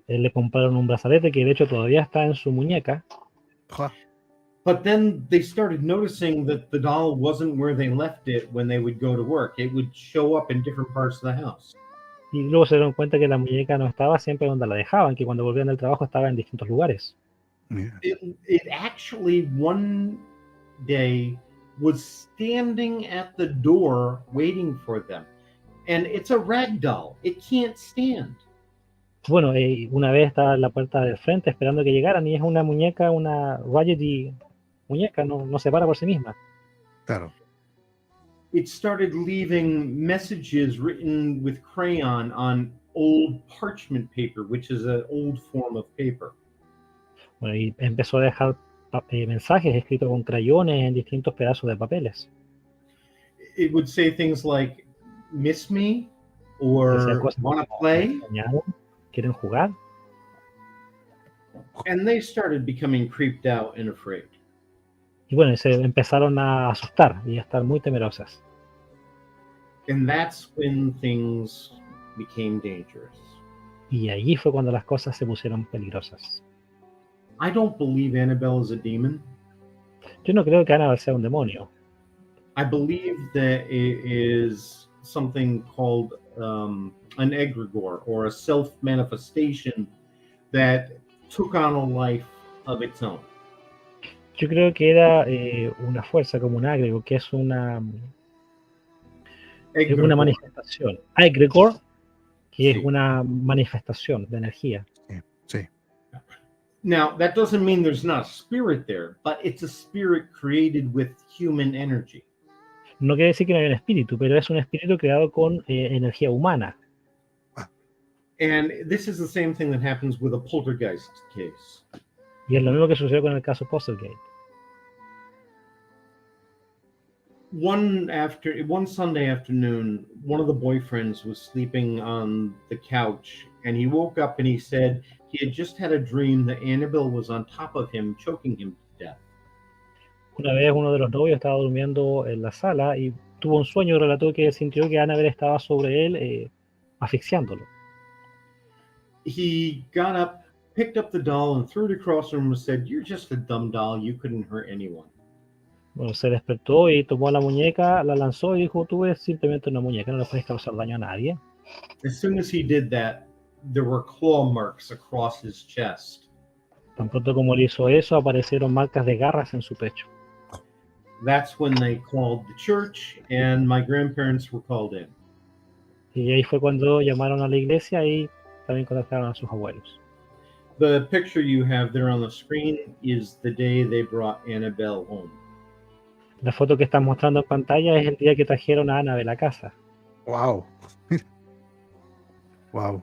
Le compraron un brazalete que de hecho todavía está en su muñeca. Ja. But then they started noticing that the doll wasn't where they left it when they would go to work. It would show up in different parts of the house. Y luego se dieron cuenta que la muñeca no estaba siempre donde la dejaban, que cuando volvían del trabajo estaba en distintos lugares. Mira. It actually one day was standing at the door waiting for them. And it's a rag doll. It can't stand. Bueno, una vez estaba en la puerta del frente esperando que llegaran y es una muñeca, una raggedy muñeca, no se para por sí misma. Claro. It started leaving messages written with crayon on old parchment paper, which is an old form of paper. Bueno, y empezó a dejar mensajes escritos con crayones en distintos pedazos de papeles. It would say things like, miss me, Decía or cosas wanna como, play? "¿Me extrañaron? ¿Quieren jugar?" And they started becoming creeped out and afraid. Y bueno, se empezaron a asustar y a estar muy temerosas. And that's when things became dangerous. Y allí fue cuando las cosas se pusieron peligrosas. I don't believe Annabelle is a demon. Yo no creo que Annabelle sea un demonio. I believe that it is something called an egregore, or a self-manifestation that took on a life of its own. Yo creo que era una fuerza como un agrego, que es una Egregore. manifestación. Egregor, que Sí. es una manifestación de energía. Sí. Now, that doesn't mean there's not a spirit there, but it's a spirit created with human energy. No quiere decir que no haya un espíritu, pero es un espíritu creado con energía humana. And this is the same thing that happens with a poltergeist case. Y es lo mismo que sucedió con el caso Postelgate. One Sunday afternoon, one of the boyfriends was sleeping on the couch, and he woke up and he said he had just had a dream that Annabelle was on top of him, choking him to death. Una vez uno de los novios estaba durmiendo en la sala y tuvo un sueño y relató que sintió que Annabelle estaba sobre él asfixiándolo. He got up, picked up the doll, and threw it across the room and said, "You're just a dumb doll. You couldn't hurt anyone." Bueno, se despertó y tomó la muñeca, la lanzó y dijo, tú eres simplemente una muñeca, no le puedes causar daño a nadie. As soon as he did that, there were claw marks across his chest. Tan pronto como él hizo eso, aparecieron marcas de garras en su pecho. That's when they called the church, and my grandparents were called in. Y ahí fue cuando llamaron a la iglesia y también contactaron a sus abuelos. The picture you have there on the screen is the day they brought Annabelle home. La foto que están mostrando en pantalla es el día que trajeron a Annabelle a casa. Wow. Wow.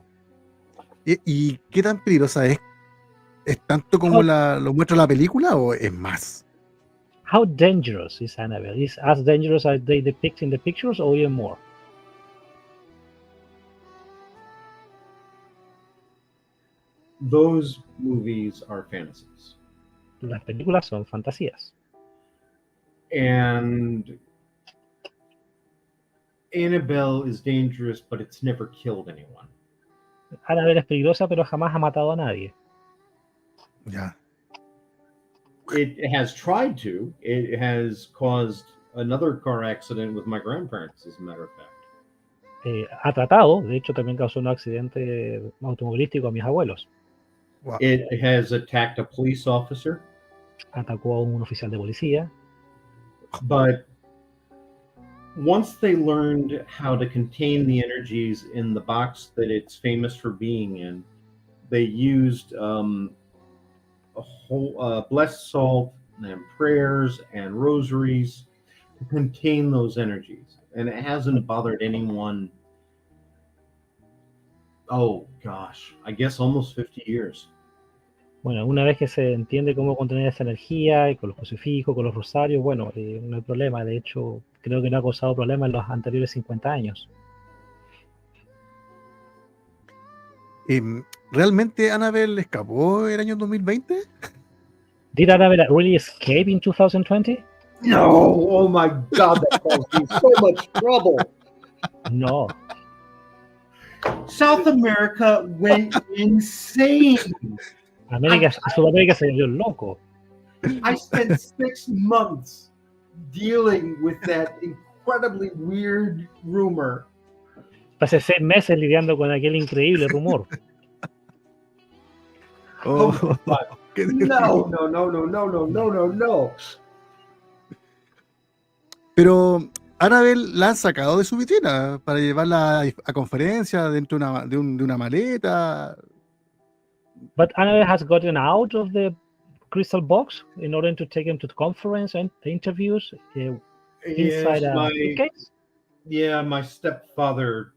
¿Y qué tan peligrosa es? ¿Es tanto como lo muestra la película o es más? How dangerous is Annabelle? Is as dangerous as they depict in the pictures or even more? Those movies are fantasies. Las películas son fantasías. And Annabelle is dangerous, but it's never killed anyone. Annabelle es peligrosa, pero jamás ha matado a nadie. Ya. It has tried to. It has caused another car accident with my grandparents, as a matter of fact. Ha tratado, de hecho también causó un accidente automovilístico a mis abuelos. Wow. It has attacked a police officer, Atacó a un oficial de policía, but once they learned how to contain the energies in the box that it's famous for being in, they used blessed salt and prayers and rosaries to contain those energies. And it hasn't bothered anyone, oh gosh, I guess almost 50 years. bueno, una vez que se entiende cómo contener esa energía, y con los crucifijos, con los rosarios, bueno, no hay problema. De hecho, creo que no ha causado problemas en los anteriores 50 años. ¿Realmente Annabelle escapó el año 2020? Did Annabelle really escape in 2020? No, oh my God, that caused me so much trouble. No. South America went insane. Sudamérica se volvió loco. I spent 6 months dealing with that incredibly weird rumor. Pasé 6 meses lidiando con aquel increíble rumor. Oh, Qué no. Pero Annabelle la han sacado de su vitrina para llevarla a conferencias dentro de una maleta. But Annabelle has gotten out of the crystal box in order to take him to the conference and interviews inside a suitcase. Yeah, my stepfather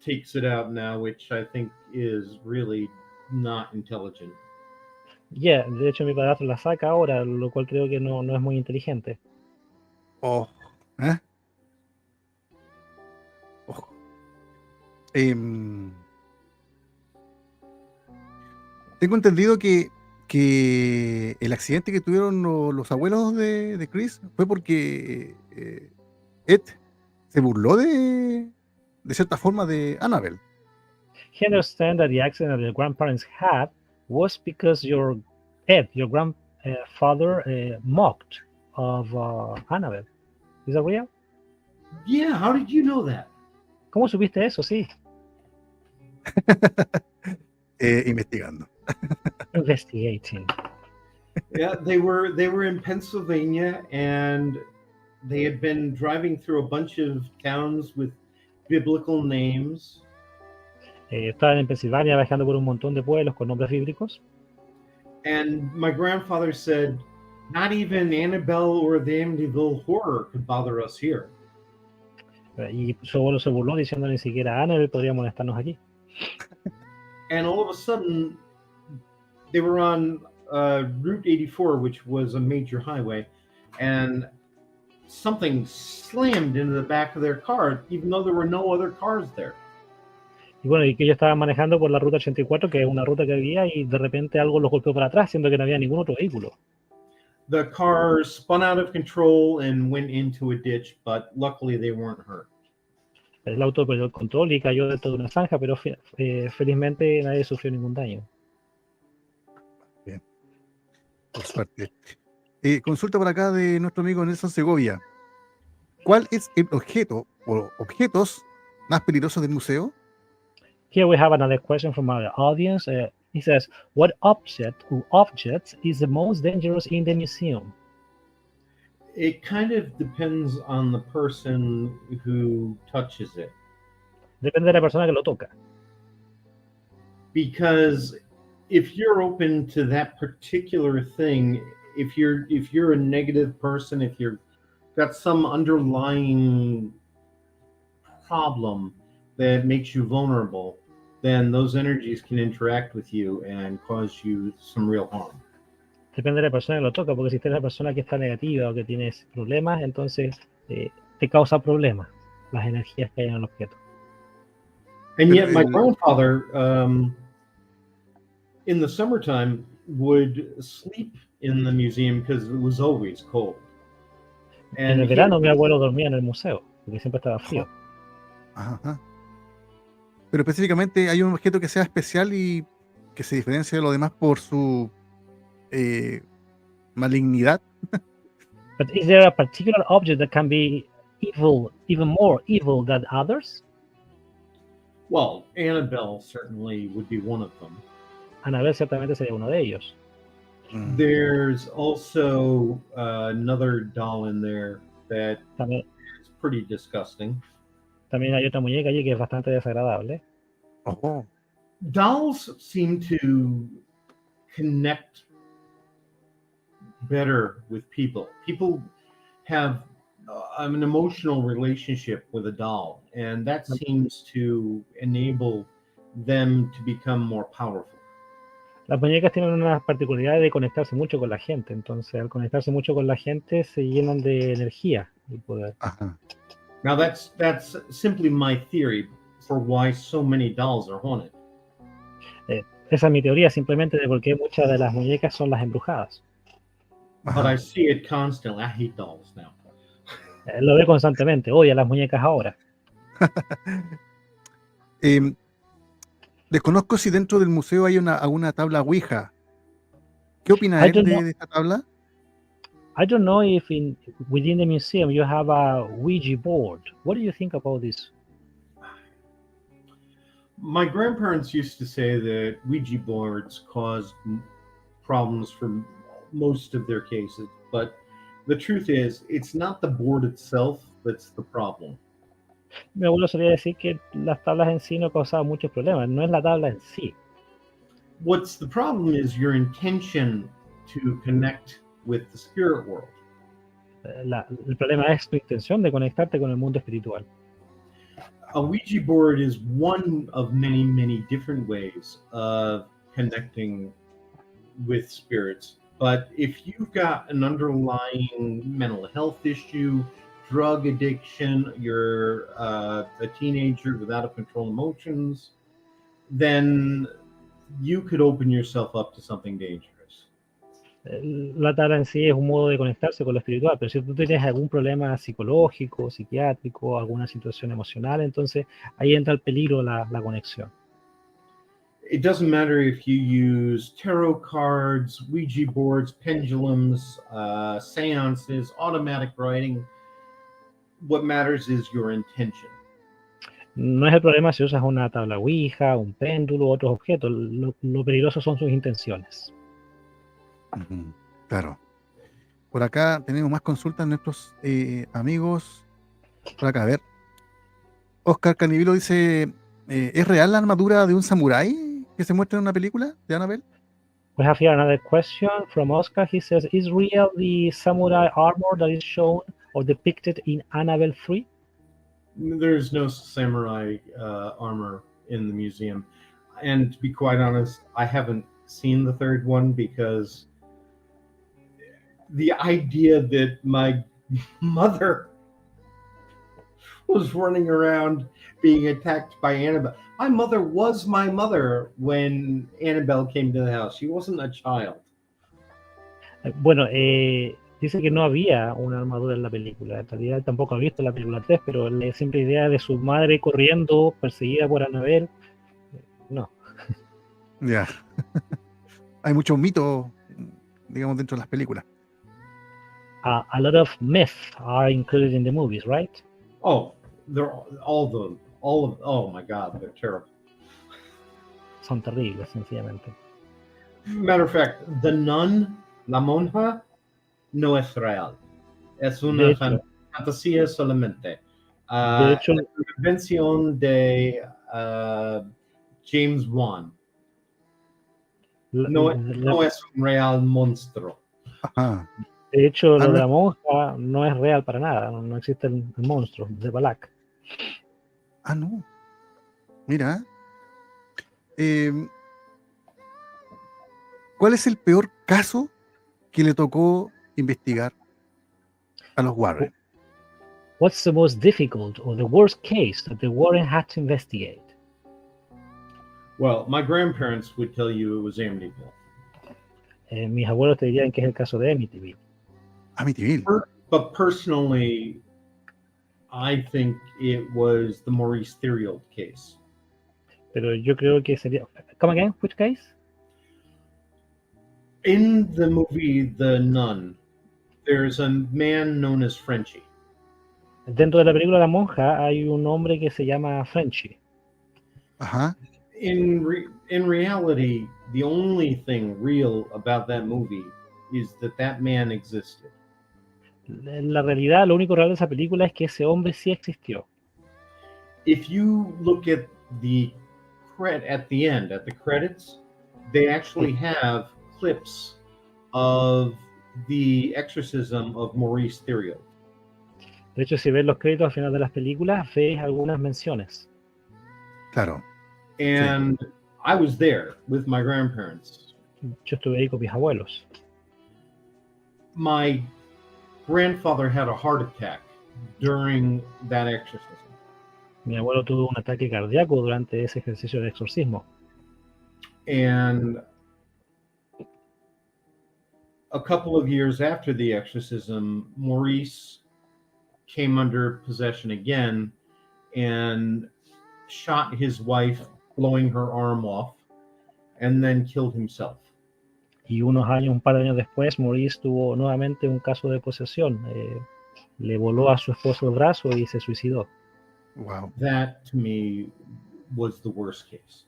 takes it out now, which I think is really not intelligent. Yeah, de hecho mi padrastro la saca ahora, lo cual creo que no es muy inteligente. Oh, tengo entendido que el accidente que tuvieron los abuelos de Chris fue porque Ed se burló de cierta forma de Annabelle. He understands that the accident that your grandparents had was because your grandfather mocked of Annabelle. Is that real? Yeah, how did you know that? ¿Cómo supiste eso? Sí. Investigando. Investigating. Yeah, they were in Pennsylvania, and they had been driving through a bunch of towns with biblical names. Estaban en Pensilvania viajando por un montón de pueblos con nombres bíblicos. And my grandfather said, not even Annabelle or the Amityville Horror could bother us here. Y su abuelo se burló diciendo ni siquiera Annabelle podría molestarnos aquí. And all of a sudden, they were on Route 84, which was a major highway, and something slammed into the back of their car, even though there were no other cars there. Y bueno, y que ellos estaban manejando por la ruta 84, que es una ruta que había, y de repente algo los golpeó para atrás, siendo que no había ningún otro vehículo. The car spun out of control and went into a ditch, but luckily they weren't hurt. El auto perdió el control y cayó dentro de una zanja, pero felizmente nadie sufrió ningún daño. Bien, por suerte. Consulta por acá de nuestro amigo Nelson Segovia. ¿Cuál es el objeto o objetos más peligrosos del museo? Here we have another question from our audience. He says, what object or objects is the most dangerous in the museum? It kind of depends on the person who touches it. Depende de la persona que lo toca. Because if you're open to that particular thing, if you're a negative person, if you've got some underlying problem that makes you vulnerable, then those energies can interact with you and cause you some real harm. Depende de la persona que lo toca, porque si eres una persona que está negativa o que tienes problemas, entonces te causa problemas las energías que hay en el objeto. And yet my grandfather, in the summertime, would sleep in the museum because it was always cold. En el verano mi abuelo dormía en el museo, porque siempre estaba frío. Ajá. Pero específicamente hay un objeto que sea especial y que se diferencia de los demás por su malignidad. But is there a particular object that can be evil, even more evil than others? Well, Annabelle certainly would be one of them. Annabelle ciertamente sería uno de ellos. There's also another doll in there that También, is pretty disgusting. también hay otra muñeca allí que es bastante desagradable. Oh, Dolls seem to connect better with people. People have an emotional relationship with a doll, and that seems to enable them to become more powerful. Las muñecas tienen una particularidad de conectarse mucho con la gente, entonces al conectarse mucho con la gente se llenan de energía y poder. ajá. Now that's simply my theory for why so many dolls are haunted. Esa es mi teoría simplemente de por qué muchas de las muñecas son las embrujadas. But Ajá. I see it constantly. I hate dolls now. Lo ve constantemente, odia las muñecas ahora. Desconozco si dentro del museo hay alguna tabla Ouija. ¿Qué opina I él don't know. de esta tabla? I don't know if within the museum you have a Ouija board. What do you think about this? My grandparents used to say that Ouija boards caused problems for most of their cases, but the truth is, it's not the board itself that's the problem. Mi abuelo solía decir que las tablas en sí no causaban muchos problemas, no es la tabla en sí. What's the problem is your intention to connect with the spirit world. El problema es tu intención de conectarte con el mundo espiritual. A Ouija board is one of many, many different ways of connecting with spirits. But if you've got an underlying mental health issue, drug addiction, you're a teenager with out of control emotions, then you could open yourself up to something dangerous. La tabla en sí es un modo de conectarse con lo espiritual, pero si tú tienes algún problema psicológico, psiquiátrico, alguna situación emocional, entonces ahí entra el peligro la conexión. It doesn't matter if you use tarot cards, Ouija boards, pendulums, seances, automatic writing. What matters is your intention. No es el problema si usas una tabla Ouija, un péndulo, otros objetos. Lo peligroso son sus intenciones. Ujú, claro. Por acá tenemos más consultas de nuestros amigos. Por acá, a ver. Oscar Canivilo dice, ¿es real la armadura de un samurái que se muestra en una película de Annabelle? We have here another question from Oscar. He says, is real the samurai armor that is shown or depicted in Annabelle 3? There's no samurai armor in the museum. And to be quite honest, I haven't seen the third one because the idea that my mother was running around being attacked by Annabelle. My mother was my mother when Annabelle came to the house. She wasn't a child. Bueno, dice que no había una armadura en la película. En realidad tampoco ha visto la película 3, pero la simple idea de su madre corriendo, perseguida por Annabelle, no. Ya. Hay muchos mitos, digamos, dentro de las películas. A lot of myths are included in the movies, right? Oh, they're oh my God, they're terrible. Son terribles, sencillamente. Matter of fact, the nun, la monja, no es real. Es una De hecho, fantasía solamente. de hecho, Es una invención de James Wan. No es un real monstruo. Ajá. de hecho, lo no de es- la monja no es real para nada. No existe el monstruo de Balak. Ah, no. Mira. ¿Cuál es el peor caso que le tocó investigar a los Warren? What's the most difficult or the worst case that the Warren had to investigate? Well, my grandparents would tell you it was Amityville. Mis abuelos te dirían que es el caso de Amityville. Amityville. But personally, I think it was the Maurice Theriault case. Pero yo creo que sería... Come again, which case? In the movie The Nun, there's a man known as Frenchie. Dentro de la película La Monja hay un hombre que se llama Frenchy. Ajá. In reality, the only thing real about that movie is that man existed. En la realidad, lo único real de esa película es que ese hombre sí existió. If you look at the end, at the credits, they actually have clips of the exorcism of Maurice Theriault. De hecho, si ves los créditos al final de las películas, ves algunas menciones. Claro. And sí. I was there with my grandparents. Yo estuve ahí con mis abuelos. My grandfather had a heart attack during that exorcism. Mi abuelo tuvo un ataque cardíaco durante ese ejercicio de exorcismo. And a couple of years after the exorcism, Maurice came under possession again and shot his wife, blowing her arm off, and then killed himself. Y un par de años después, Maurice tuvo nuevamente un caso de posesión. Le voló a su esposo el brazo y se suicidó. Wow. That to me was the worst case.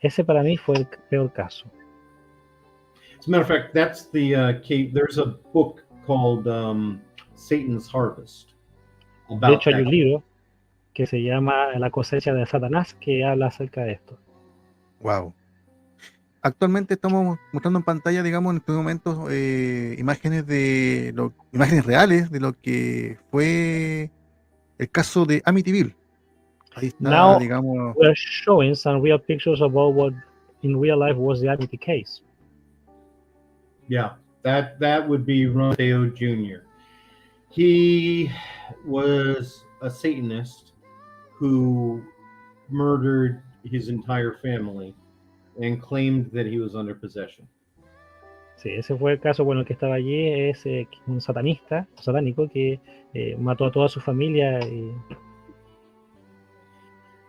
Ese para mí fue el peor caso. As a matter of fact, that's the case. There's a book called Satan's Harvest. De hecho, hay un libro que se llama La cosecha de Satanás que habla acerca de esto. Wow. Actualmente estamos mostrando en pantalla, digamos, en estos momentos, imágenes reales de lo que fue el caso de Amityville. Ahí está, Now, digamos. We're showing some real pictures about what in real life was the Amity case. Yeah, that would be Rodeo Jr. He was a Satanist who murdered his entire family and claimed that he was under possession. Sí, ese fue el caso. Bueno, el que estaba allí es un satánico que mató a toda su familia.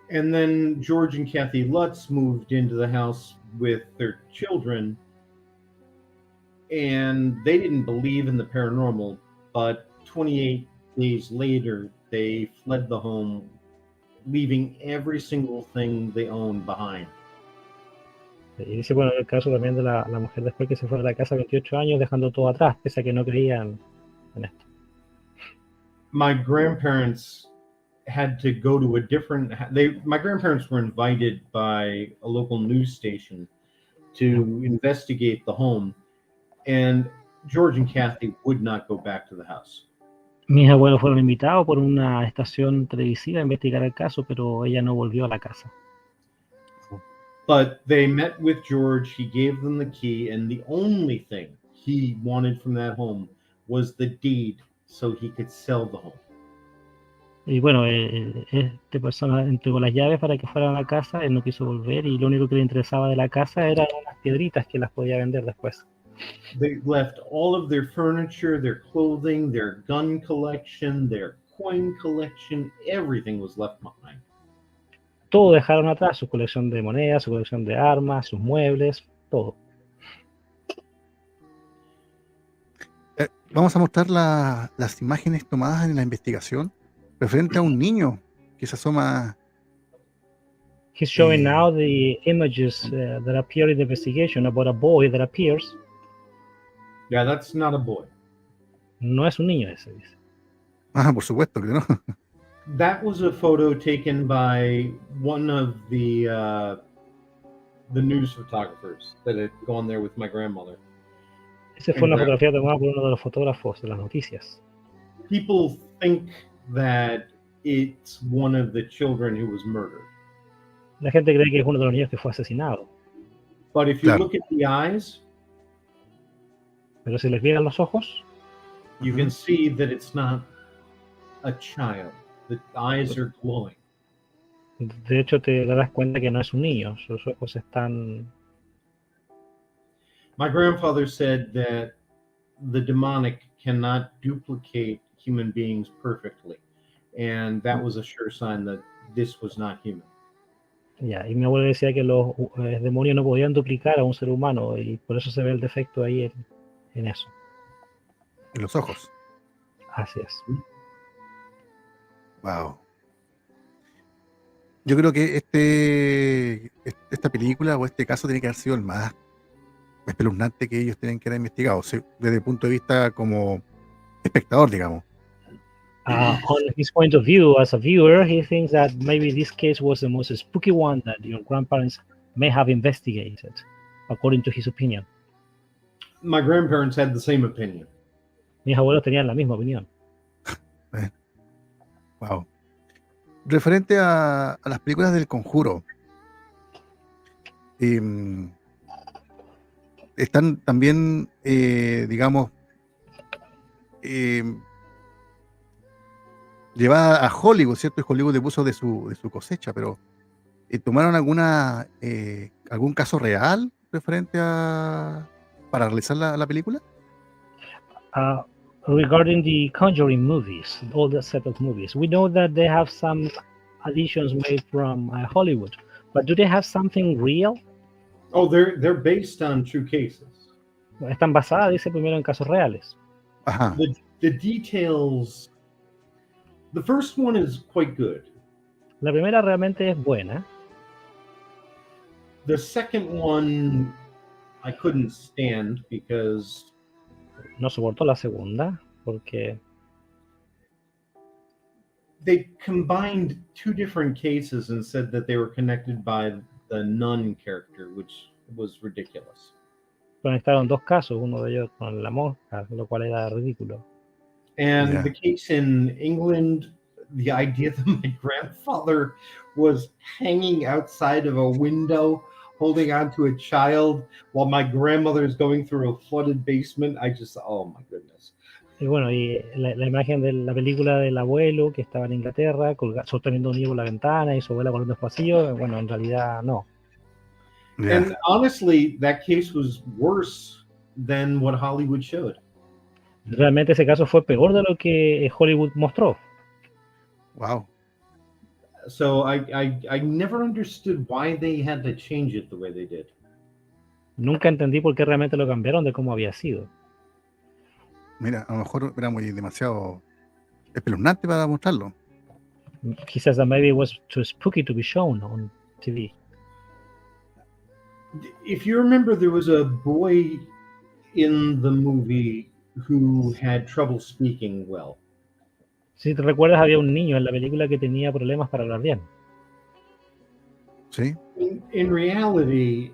And then George and Kathy Lutz moved into the house with their children, and they didn't believe in the paranormal, but 28 days later, they fled the home, leaving every single thing they owned behind. Y dice, bueno, el caso también de la mujer después que se fue a la casa a 28 años dejando todo atrás, pese a que no creían en esto. My grandparents had to go to a different... My grandparents were invited by a local news station to investigate the home, and George and Kathy would not go back to the house. Mis abuelos fueron invitados por una estación televisiva a investigar el caso, pero ella no volvió a la casa. But they met with George, he gave them the key, and the only thing he wanted from that home was the deed so he could sell the home. Y bueno, esta persona entregó las llaves para que fueran a la casa, él no quiso volver y lo único que le interesaba de la casa eran las piedritas que las podía vender después. They left all of their furniture, their clothing, their gun collection, their coin collection, everything was left behind. Todo dejaron atrás, su colección de monedas, su colección de armas, sus muebles, todo. Vamos a mostrar las imágenes tomadas en la investigación referente a un niño que se asoma. He's showing now the images that appear in the investigation about a boy that appears. Yeah, that's not a boy. No es un niño ese, dice. Ah, por supuesto que no. That was a photo taken by one of the news photographers that had gone there with my grandmother. Esa fue una fotografía tomada por uno de los fotógrafos de las noticias. People think that it's one of the children who was murdered. La gente cree que es uno de los niños que fue asesinado. But if you look at the eyes, pero si les miran los ojos, you can see that it's not a child. The eyes are glowing. De hecho, te darás cuenta que no es un niño. Sus ojos están... My grandfather said that the demonic cannot duplicate human beings perfectly. And that was a sure sign that this was not human. Ya, y mi abuelo decía que los demonios no podían duplicar a un ser humano y por eso se ve el defecto ahí en eso. en los ojos. Así es. Wow. Yo creo que esta película o este caso tiene que haber sido el más espeluznante que ellos tienen que haber investigado, desde el punto de vista como espectador, digamos. On his point of view, as a viewer, he thinks that maybe this case was the most spooky one that your grandparents may have investigated, according to his opinion. My grandparents had the same opinion. Mis abuelos tenían la misma opinión. Wow. Referente a las películas del Conjuro, están también, digamos, llevada a Hollywood, ¿cierto? Y Hollywood le puso de su cosecha, pero ¿tomaron algún caso real referente para realizar la película? Regarding the Conjuring movies, all the set of movies, we know that they have some additions made from Hollywood, but do they have something real? Oh, they're based on true cases. Están basadas, dice primero, en casos reales. Ajá. The details. The first one is quite good. La primera realmente es buena. The second one I couldn't stand because no soportó la segunda porque they combined two different cases and said that they were connected by the nun character, which was ridiculous. Conectaron dos casos, uno de ellos con la monja, lo cual era ridículo. And the case in England, the idea that my grandfather was hanging outside of a window holding on to a child while my grandmother is going through a flooded basement, oh my goodness. Y bueno, y la imagen de la película del abuelo que estaba en Inglaterra sosteniendo un niño por la ventana y su abuela corriendo los pasillos, bueno, en realidad no. Yeah. And honestly, that case was worse than what Hollywood showed. Realmente ese caso fue peor de lo que Hollywood mostró. Wow. So I never understood why they had to change it the way they did. Nunca entendí por qué realmente lo cambiaron de cómo había sido. Mira, a lo mejor era demasiado espeluznante para mostrarlo. He says that maybe it was too spooky to be shown on TV. If you remember, there was a boy in the movie who had trouble speaking well. Si te recuerdas, había un niño en la película que tenía problemas para hablar bien. Sí. In reality,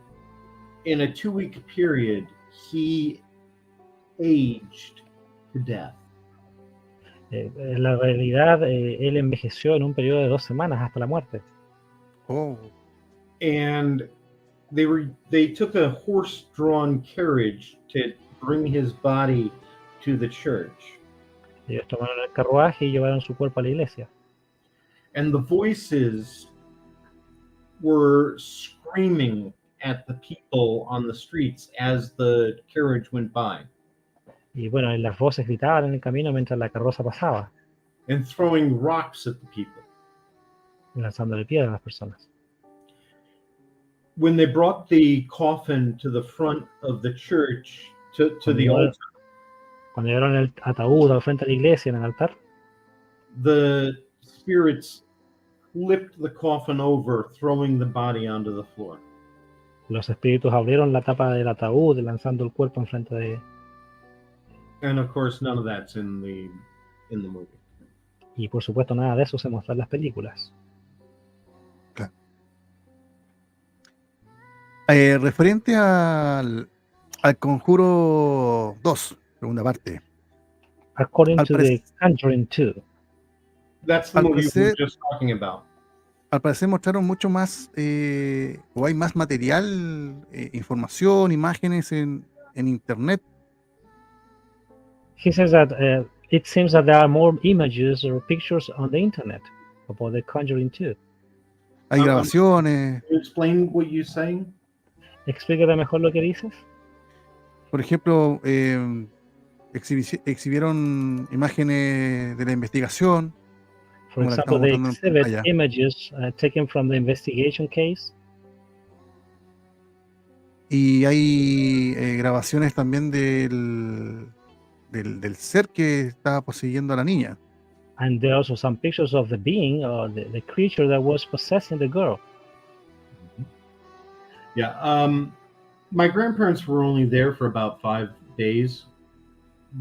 in a 2-week period, he aged to death. En la realidad, él envejeció en un periodo de 2 semanas hasta la muerte. Oh. And they took a horse-drawn carriage to bring his body to the church. Ellos tomaron el carruaje y llevaron su cuerpo a la iglesia. And the voices were screaming at the people on the streets as the carriage went by. Y bueno, las voces gritaban en el camino mientras la carroza pasaba. And throwing rocks at the people. Y lanzándole piedras a las personas. When they brought the coffin to the front of the church, to the altar, cuando llevaron el ataúd al frente de la iglesia, en el altar, the spirits flipped the coffin over, throwing the body onto the floor. Los espíritus abrieron la tapa del ataúd, lanzando el cuerpo enfrente de. And of course, none of that's in the movie. Y por supuesto, nada de eso se muestra en las películas. Claro. Referente al Conjuro 2, segunda parte. According to the Conjuring 2. That's the movie we were just talking about. Al parecer mostraron mucho más, o hay más material, información, imágenes en internet. He says that it seems that there are more images or pictures on the internet about the Conjuring 2. Hay grabaciones. Can you explain what you're saying? Explícate mejor lo que dices. Por ejemplo, exhibieron imágenes de la investigación. For example, they exhibit images taken from the investigation case. Y hay grabaciones también del ser que estaba poseyendo a la niña. And there are also some pictures of the being or the creature that was possessing the girl. Yeah. My grandparents were only there for about 5 days.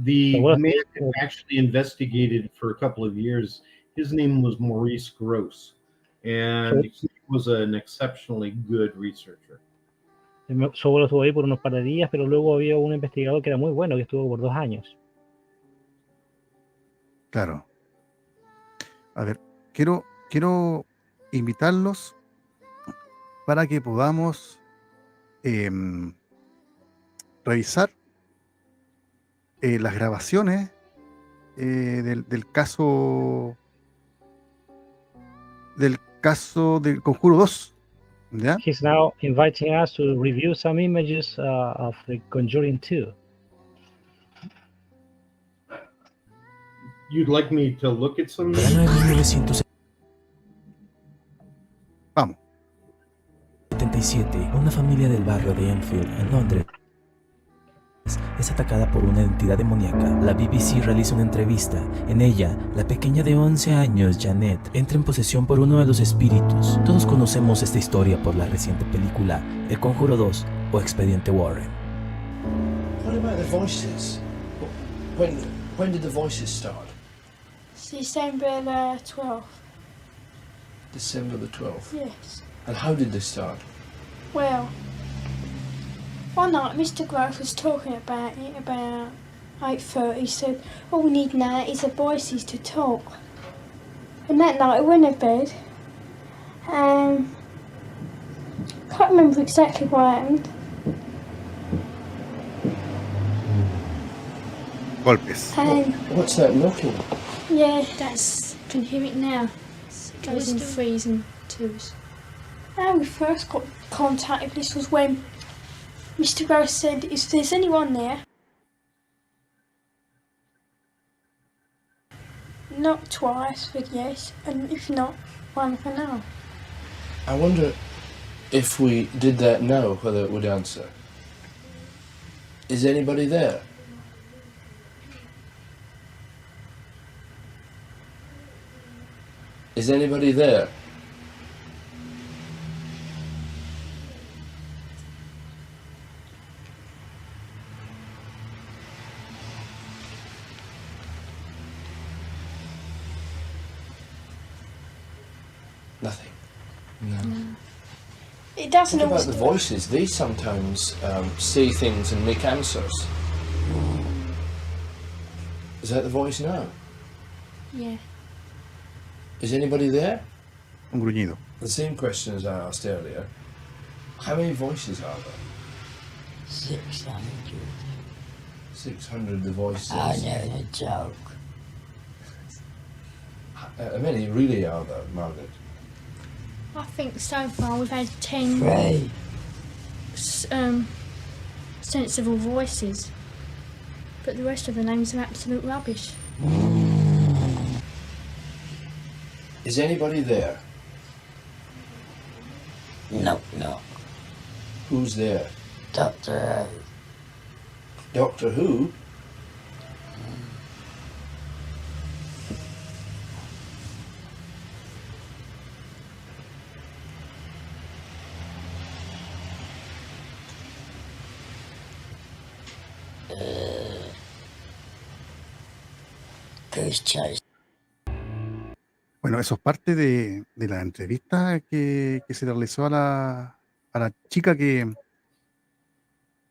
The So what- man who actually investigated for a couple of years, his name was Maurice Gross, and he was an exceptionally good researcher. Su abuelo estuvo ahí por unos par de días, pero luego había un investigador que era muy bueno, que estuvo por 2 años. Claro. A ver, quiero invitarlos para que podamos revisar las grabaciones del caso del Conjuro 2. ¿Ya? He's now inviting us to review some images of the Conjuring 2. You'd like me to look at some? Verano de 1977, Vamos. una familia del barrio de Enfield, en Londres, es atacada por una entidad demoníaca. La BBC realiza una entrevista. En ella, la pequeña de 11 años, Janet, entra en posesión por uno de los espíritus. Todos conocemos esta historia por la reciente película El Conjuro 2 o Expediente Warren. What about the voices? When did the voices start? December the 12th. December the 12th. Yes. And how did they start? Well, one night Mr. Grove was talking about it about 8:30. He said, all we need now is the voices to talk. And that night I went to bed. Can't remember exactly what happened. Golpes. And What's that knocking? yeah, can you hear it now? It goes in 3s and 2s. How we first got contact with this was when Mr. Grove said, if there's anyone there, knock twice for yes, and if not, one for no. I wonder if we did that now, whether it would answer. Is anybody there? Is anybody there? Nothing. No. It doesn't What about always the do voices? They sometimes say things and make answers. Is that the voice now? Yeah. Is anybody there? Un gruñido. The same question as I asked earlier. How many voices are there? 600. 600 the voices. I know the joke. How many really are there, Margaret? I think so far we've had 10 Three. sensible voices, but the rest of the names are absolute rubbish. Is anybody there? No. Who's there? Doctor Doctor Who? Goose Chase. Bueno, eso es parte de la entrevista que se realizó a la chica que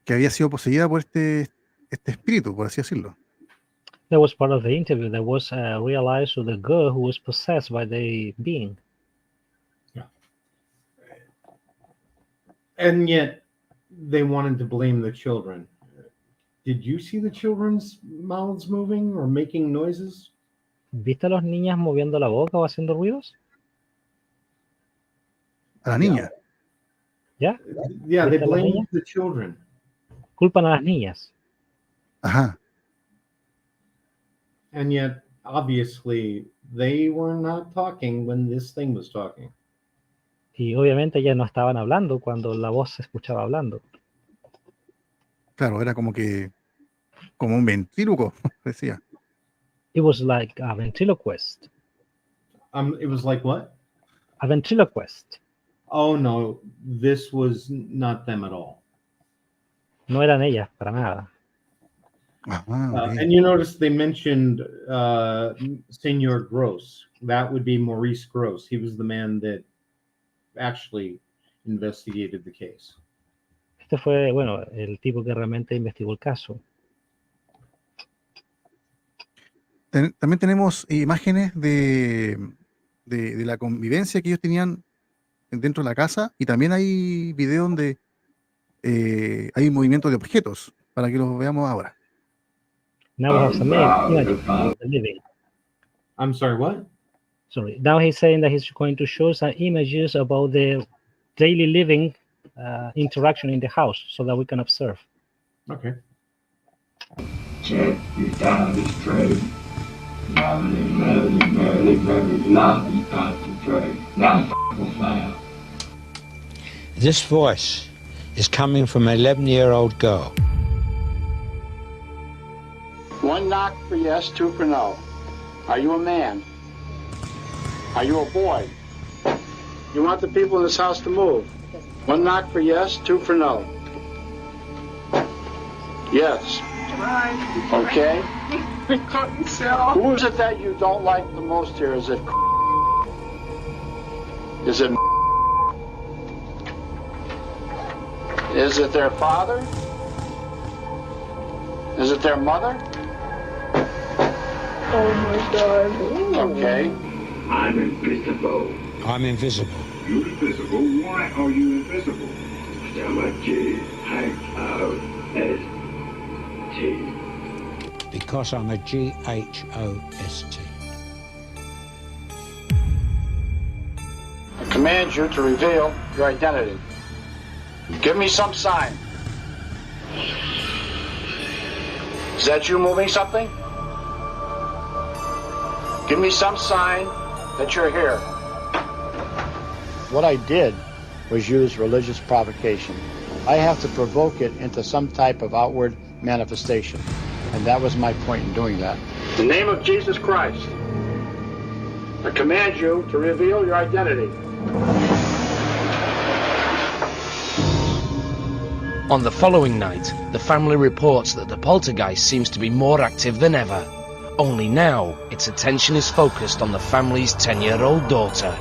había sido poseída por este espíritu, por así decirlo. That was part of the interview that was realized with the girl who was possessed by the being. And yet, they wanted to blame the children. Did you see the children's mouths moving or making noises? ¿Viste a las niñas moviendo la boca o haciendo ruidos? A la niña. ¿Ya? Yeah, they ¿Viste a las blamed niñas? the children. Culpan a las niñas. Ajá. And yet, obviously, they were not talking when this thing was talking. Y obviamente ellas no estaban hablando cuando la voz se escuchaba hablando. Claro, era como que como un ventríloco, decía. It was like a ventriloquist. It was like what? A ventriloquist. Oh no, this was not them at all. No eran ellas para nada. Okay. And you notice they mentioned Senor Gross. That would be Maurice Gross. He was the man that actually investigated the case. Este fue, bueno, el tipo que realmente investigó el caso. También tenemos imágenes de la convivencia que ellos tenían dentro de la casa, y también hay videos donde hay movimiento de objetos, para que los veamos ahora. Now we have some images of the living. I'm sorry, what? Sorry. Now he's saying that he's going to show some images about the daily living interaction in the house so that we can observe. Okay. Check your garbage tray. Lovely concentrate. Now file. This voice is coming from an 11-year-old girl. One knock for yes, two for no. Are you a man? Are you a boy? You want the people in this house to move? One knock for yes, two for no. Yes. Okay. Who is it that you don't like the most here? Is it? Is it? Is it their father? Is it their mother? Oh my God. Okay. I'm invisible. I'm invisible. You're invisible? Why are you invisible? I'm a G-H-O-S-T. Because I'm a G-H-O-S-T. I command you to reveal your identity. Give me some sign. Is that you moving something? Give me some sign that you're here. What I did was use religious provocation. I have to provoke it into some type of outward manifestation. And that was my point in doing that. In the name of Jesus Christ, I command you to reveal your identity. On the following night, the family reports that the poltergeist seems to be more active than ever. Only now, its attention is focused on the family's 10-year-old daughter.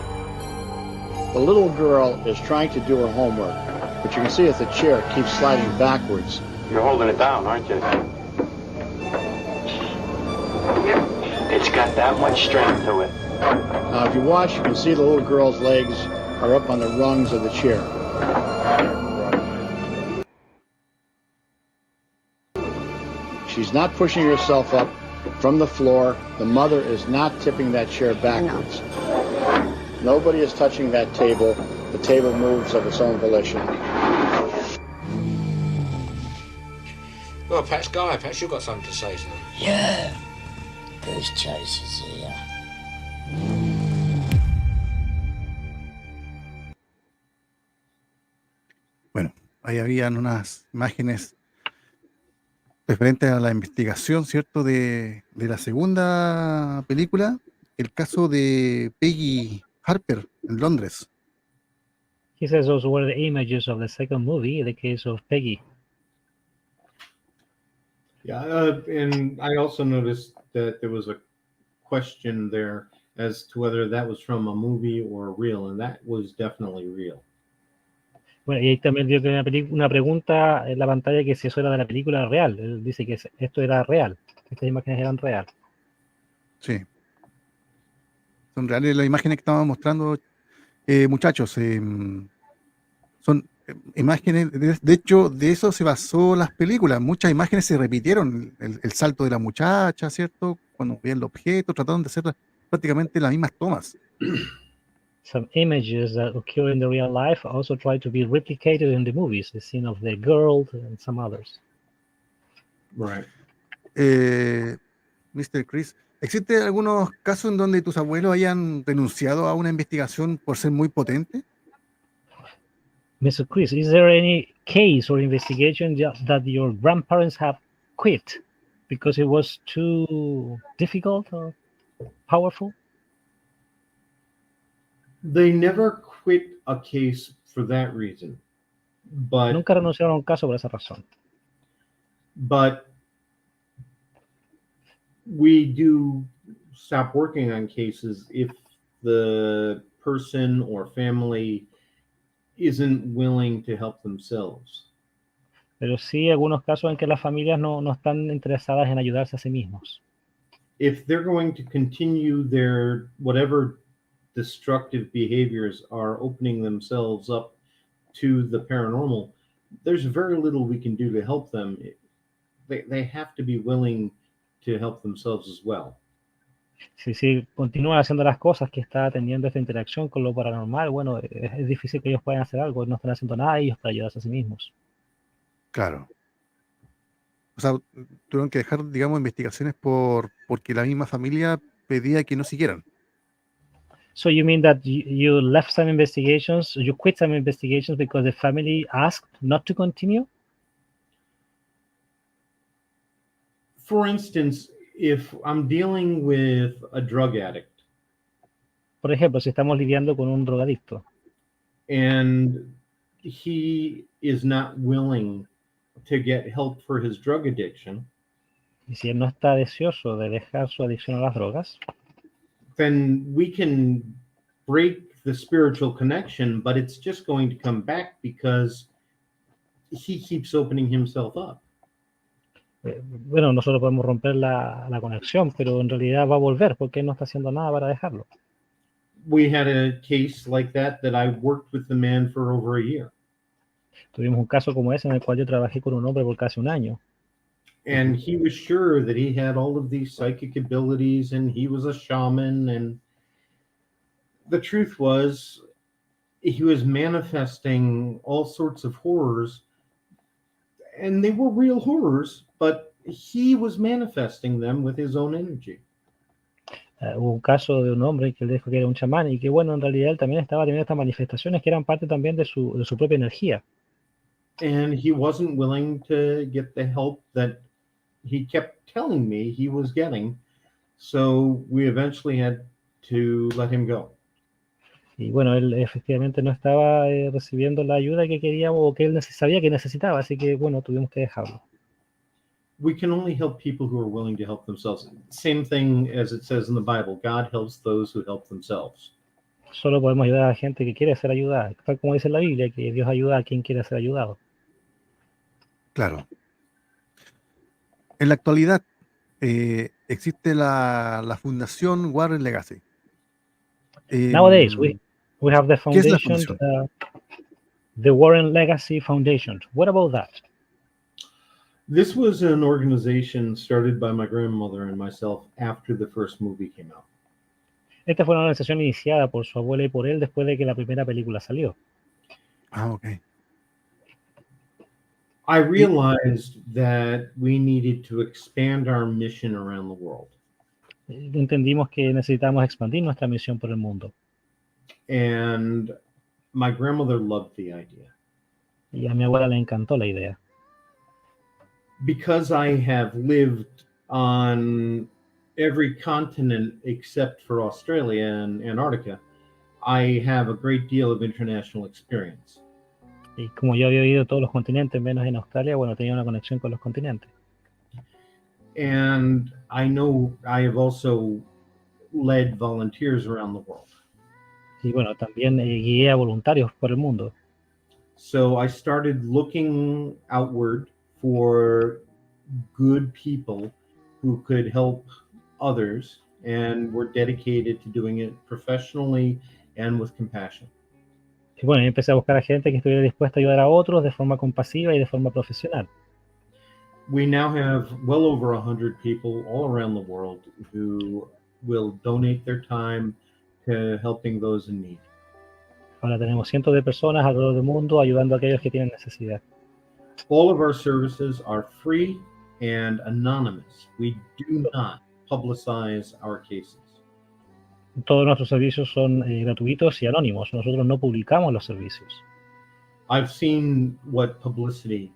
The little girl is trying to do her homework, but you can see that the chair keeps sliding backwards. You're holding it down, aren't you? It's got that much strength to it. Now, if you watch, you can see the little girl's legs are up on the rungs of the chair. She's not pushing herself up from the floor. The mother is not tipping that chair backwards. Nobody is touching that table. The table moves of its own volition. Well, perhaps, Guy, perhaps you've got something to say to them. Yeah. Those chasers here. Bueno, ahí habían unas imágenes referentes a la investigación, ¿cierto?, de la segunda película, el caso de Peggy Harper en Londres. He says those were the images of the second movie, the case of Peggy. Yeah, and I also noticed that there was a question there as to whether that was from a movie or real, and that was definitely real. Bueno, y ahí también dio una pregunta en la pantalla que si eso era de la película real. Él dice que esto era real, estas imágenes eran real. Sí. Son reales las imágenes que estábamos mostrando, muchachos. Son imágenes, de hecho, de eso se basó las películas. Muchas imágenes se repitieron. El salto de la muchacha, ¿cierto? Cuando veían el objeto, trataron de hacer prácticamente las mismas tomas. Some images that occur in the real life also try to be replicated in the movies, the scene of the girl and some others. Right. Mr. Chris, ¿existen algunos casos en donde tus abuelos hayan renunciado a una investigación por ser muy potente? Mr. Chris, is there any case or investigation that your grandparents have quit Because it was too difficult or powerful? They never quit a case for that reason. But Nunca renunciaron a un caso por esa razón. But we do stop working on cases if the person or family isn't willing to help themselves. Pero sí algunos casos en que las familias no están interesadas en ayudarse a sí mismos. If they're going to continue their whatever destructive behaviors are opening themselves up to the paranormal, there's very little we can do to help them. They have to be willing to help themselves as well. Si continúan haciendo las cosas que está teniendo esta interacción con lo paranormal, bueno, es difícil que ellos puedan hacer algo, no están haciendo nada ellos para ayudarse a sí mismos. Claro. O sea, tuvieron que dejar, digamos, investigaciones porque la misma familia pedía que no siguieran. So you mean that you left some investigations, you quit some investigations because the family asked not to continue? For instance, if I'm dealing with a drug addict. Por ejemplo, si estamos lidiando con un drogadicto. And he is not willing to get help for his drug addiction. Y si él no está deseoso de dejar su adicción a las drogas, then we can break the spiritual connection, but it's just going to come back because he keeps opening himself up. Bueno, nosotros podemos romper la conexión, pero en realidad va a volver porque él no está haciendo nada para dejarlo. We had a case like that I worked with the man for over a year. Tuvimos un caso como ese en el cual yo trabajé con un hombre por casi un año. And he was sure that he had all of these psychic abilities and he was a shaman, and the truth was he was manifesting all sorts of horrors, and they were real horrors, but he was manifesting them with his own energy. Hubo un caso de un hombre que él dijo que era un chamán y que bueno, en realidad él también estaba teniendo estas manifestaciones que eran parte también de su propia energía. And he wasn't willing to get the help that he kept telling me he was getting, so we eventually had to let him go. Y bueno, él efectivamente no estaba recibiendo la ayuda que queríamos o que él sabía que necesitaba, así que bueno, tuvimos que dejarlo. We can only help people who are willing to help themselves. Same thing as it says in the Bible, God helps those who help themselves. Solo podemos ayudar a la gente que quiere ser ayudada, tal como dice la Biblia, que Dios ayuda a quien quiere ser ayudado. Claro. En la actualidad existe la Fundación Warren Legacy. Nowadays, we have the ¿Qué es la foundation, fundación? the Warren Legacy Foundation. What about that? This was an organization started by my grandmother and myself after the first movie came out. Esta fue una organización iniciada por su abuela y por él después de que la primera película salió. Ah, ok. I realized that we needed to expand our mission around the world. Entendimos que necesitamos expandir nuestra misión por el mundo. And my grandmother loved the idea. Y a mi abuela le encantó la idea. Because I have lived on every continent except for Australia and Antarctica, I have a great deal of international experience. Y como yo había vivido todos los continentes, menos en Australia, bueno, tenía una conexión con los continentes. And I know I have also led volunteers around the world. Y bueno, también guié a voluntarios por el mundo. So I started looking outward for good people who could help others, and were dedicated to doing it professionally and with compassion. Y bueno, empecé a buscar a gente que estuviera dispuesta a ayudar a otros de forma compasiva y de forma profesional. We now have well over 100 people all around the world who will donate their time to helping those in need. Ahora tenemos cientos de personas alrededor del mundo ayudando a aquellos que tienen necesidad. All of our services are free and anonymous. We do not publicize our cases. Todos nuestros servicios son gratuitos y anónimos. Nosotros no publicamos los servicios. I've seen what publicity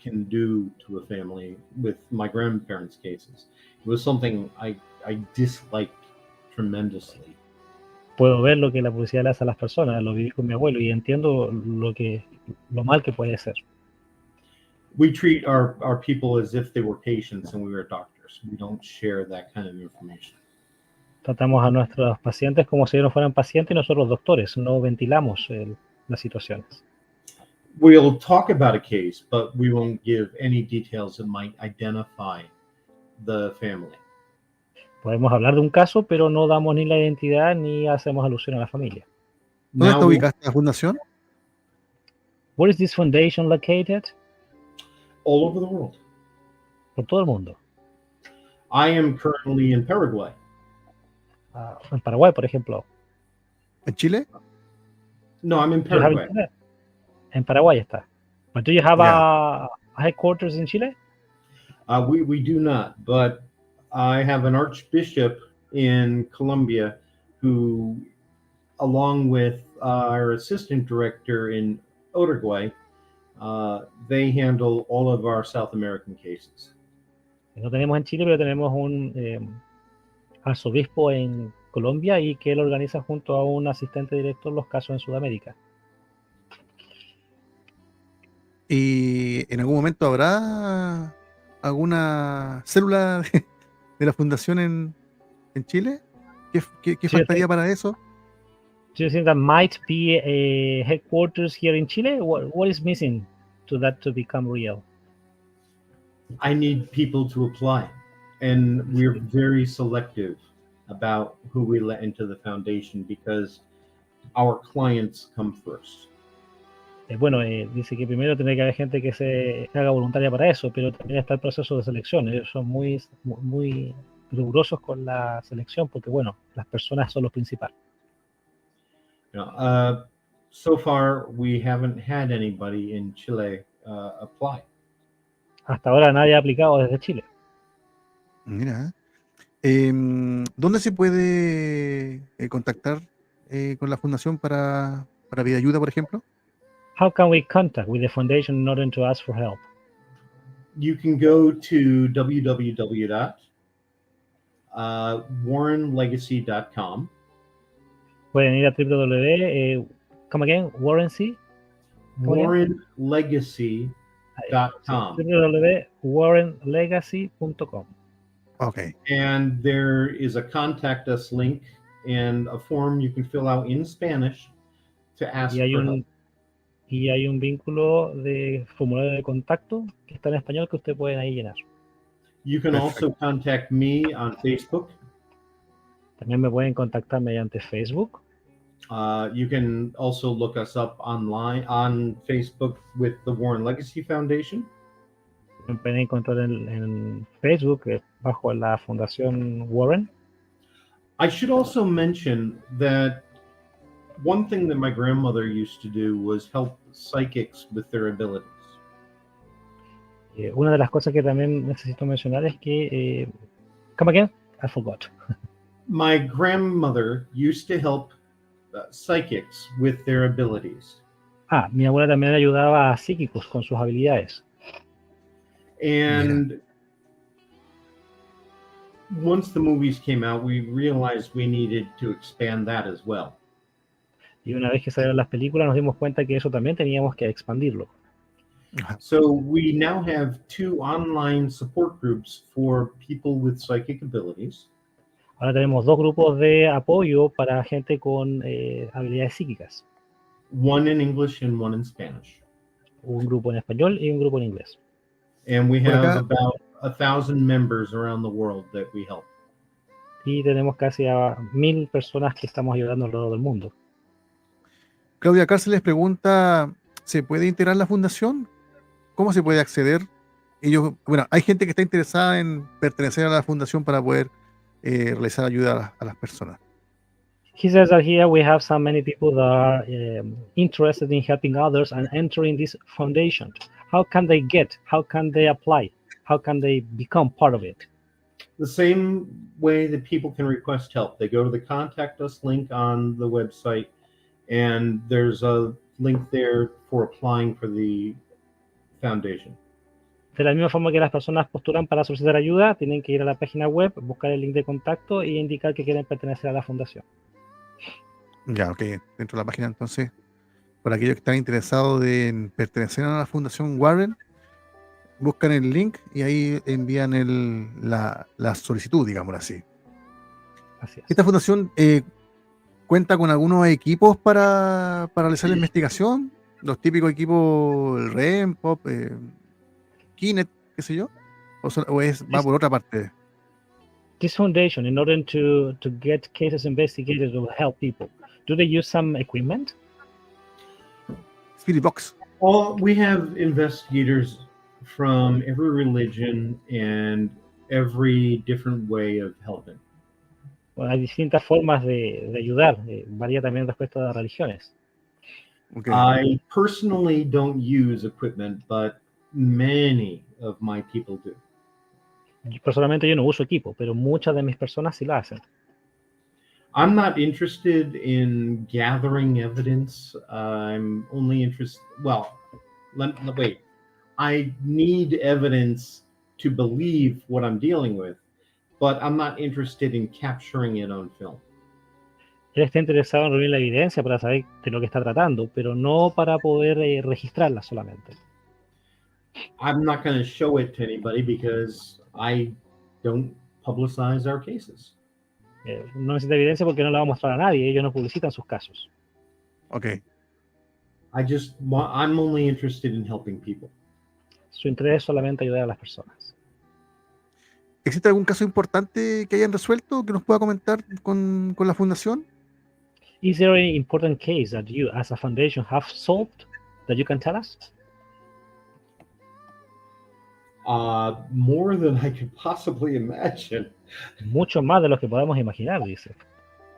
can do to a family with my grandparents' cases. It was something I disliked tremendously. Puedo ver lo que la publicidad le hace a las personas, lo viví con mi abuelo y entiendo lo mal que puede ser. We treat our people as if they were patients and we were doctors. We don't share that kind of information. Tratamos a nuestros pacientes como si ellos fueran pacientes y nosotros doctores, no ventilamos las situaciones. We'll talk about a case, but we won't give any details that might identify the family. Podemos hablar de un caso, pero no damos ni la identidad ni hacemos alusión a la familia. ¿Dónde está ubicada esta fundación? Where is this foundation located? All over the world. Por todo el mundo. I am currently in Paraguay. En Paraguay, por ejemplo. ¿En Chile? No, I'm in Paraguay. En Paraguay está. But do you have a headquarters in Chile? We do not, but I have an archbishop in Colombia who, along with our assistant director in Uruguay, they handle all of our South American cases. No tenemos en Chile, pero tenemos un arzobispo en Colombia y que él organiza junto a un asistente director los casos en Sudamérica. ¿Y en algún momento habrá alguna célula de la fundación en Chile? ¿Qué faltaría para eso? Do you think that might be a headquarters here in Chile? What is missing to that to become real? I need people to apply, and we're very selective about who we let into the foundation because our clients come first. Bueno, dice que primero tiene que haber gente que se haga voluntaria para eso, pero también está el proceso de selección. Ellos son muy rigurosos con la selección porque, bueno, las personas son lo principal. So far, we haven't had anybody in Chile apply. Hasta ahora nadie ha aplicado desde Chile. Mira, ¿dónde se puede contactar con la fundación para pedir ayuda, por ejemplo? How can we contact with the foundation in order to ask for help? You can go to www.warrenlegacy.com. Pueden ir a come again, Warren C. warrenlegacy.com. www.warrenlegacy.com. Okay. And there is a contact us link and a form you can fill out in Spanish to ask for help. Y hay un vínculo de formulario de contacto que está en español que usted puede ahí llenar. You can also contact me on Facebook. También me pueden contactar mediante Facebook. You can also look us up online on Facebook with the Warren Legacy Foundation. Me pueden encontrar en Facebook bajo la Fundación Warren. I should also mention that one thing that my grandmother used to do was help psychics with their abilities. Una de las cosas que también necesito mencionar es que come again, I forgot. My grandmother used to help psychics with their abilities. Mi abuela también ayudaba a psíquicos con sus habilidades. And once the movies came out, we realized we needed to expand that as well. Y una vez que salieron las películas nos dimos cuenta que eso también teníamos que expandirlo. So we now have 2 online support groups for people with psychic abilities. Ahora tenemos 2 grupos de apoyo para gente con habilidades psíquicas. One in English and one in Spanish. Un grupo en español y un grupo en inglés. And we have about 1,000 members around the world that we help. Y tenemos casi a 1,000 personas que estamos ayudando alrededor del mundo. Claudia Cárceles pregunta, ¿se puede integrar la fundación? ¿Cómo se puede acceder? Hay gente que está interesada en pertenecer a la fundación para poder realizar ayuda a las personas. He says that here we have so many people that are interested in helping others and entering this foundation. How can they apply? How can they become part of it? The same way that people can request help. They go to the contact us link on the website, and there's a link there for applying for the foundation. De la misma forma que las personas postulan para solicitar ayuda, tienen que ir a la página web, buscar el link de contacto e indicar que quieren pertenecer a la fundación. Ya, ok. Dentro de la página, entonces, para aquellos que están interesados en pertenecer a la Fundación Warren, buscan el link y ahí envían la solicitud, digamos así. Así es. Esta fundación cuenta con algunos equipos para realizar la investigación, los típicos equipos, el REM, POP, Kinet, qué sé yo, va por otra parte. This foundation, in order to get cases investigated or help people, do they use some equipment? Spirit Box. Well, we have investigators from every religion and every different way of helping. Bueno, hay distintas formas de ayudar, varía también respecto a las religiones. Okay. I personally don't use equipment, but many of my people do. Personalmente yo no uso equipo, pero muchas de mis personas sí lo hacen. I'm not interested in gathering evidence. I'm only interested, well, wait. I need evidence to believe what I'm dealing with, but I'm not interested in capturing it on film. Él está interesado en reunir la evidencia para saber de lo que está tratando, pero no para poder registrarla solamente. I'm not going to show it to anybody because I don't publicize our cases. No necesita evidencia porque no la va a mostrar a nadie, ellos no publicitan sus casos. Okay. I'm only interested in helping people. Su interés es solamente ayudar a las personas. ¿Existe algún caso importante que hayan resuelto que nos pueda comentar con la fundación? Is there any important case that you, as a foundation, have solved that you can tell us? More than I could possibly imagine. Mucho más de lo que podemos imaginar, dice.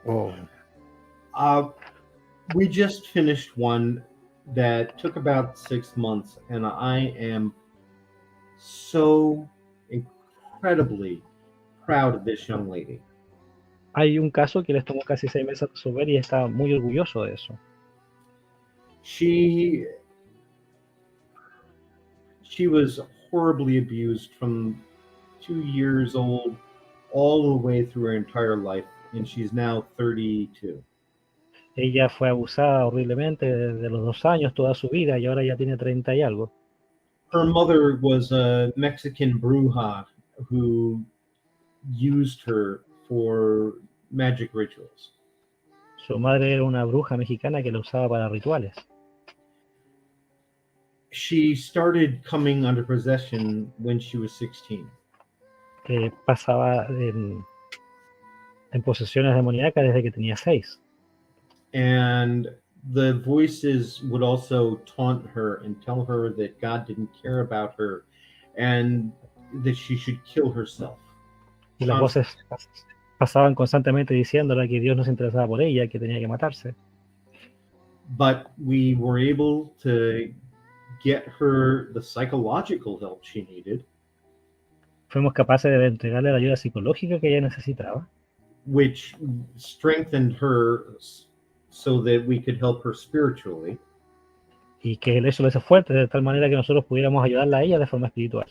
Oh. We just finished one that took about 6 months, and I am so incredibly proud of this young lady. Hay un caso que les tomó casi 6 meses resolver y está muy orgulloso de eso. She was horribly abused from 2 years old all the way through her entire life, and she's now 32. Ella fue abusada horriblemente desde los 2 años, toda su vida, y ahora ya tiene 30 y algo. Her mother was a Mexican bruja who used her for magic rituals. Su madre era una bruja mexicana que la usaba para rituales. She started coming under possession when she was 16. Pasaba en posesiones demoníacas desde que tenía 6. And the voices would also taunt her and tell her that God didn't care about her and that she should kill herself. Y las voces pasaban constantemente diciéndole que Dios no se interesaba por ella, que tenía que matarse. But we were able to get her the psychological help she needed. Fuimos capaces de entregarle la ayuda psicológica que ella necesitaba. Which strengthened her so that we could help her spiritually. Y que eso le hizo fuerte de tal manera que nosotros pudiéramos ayudarla a ella de forma espiritual.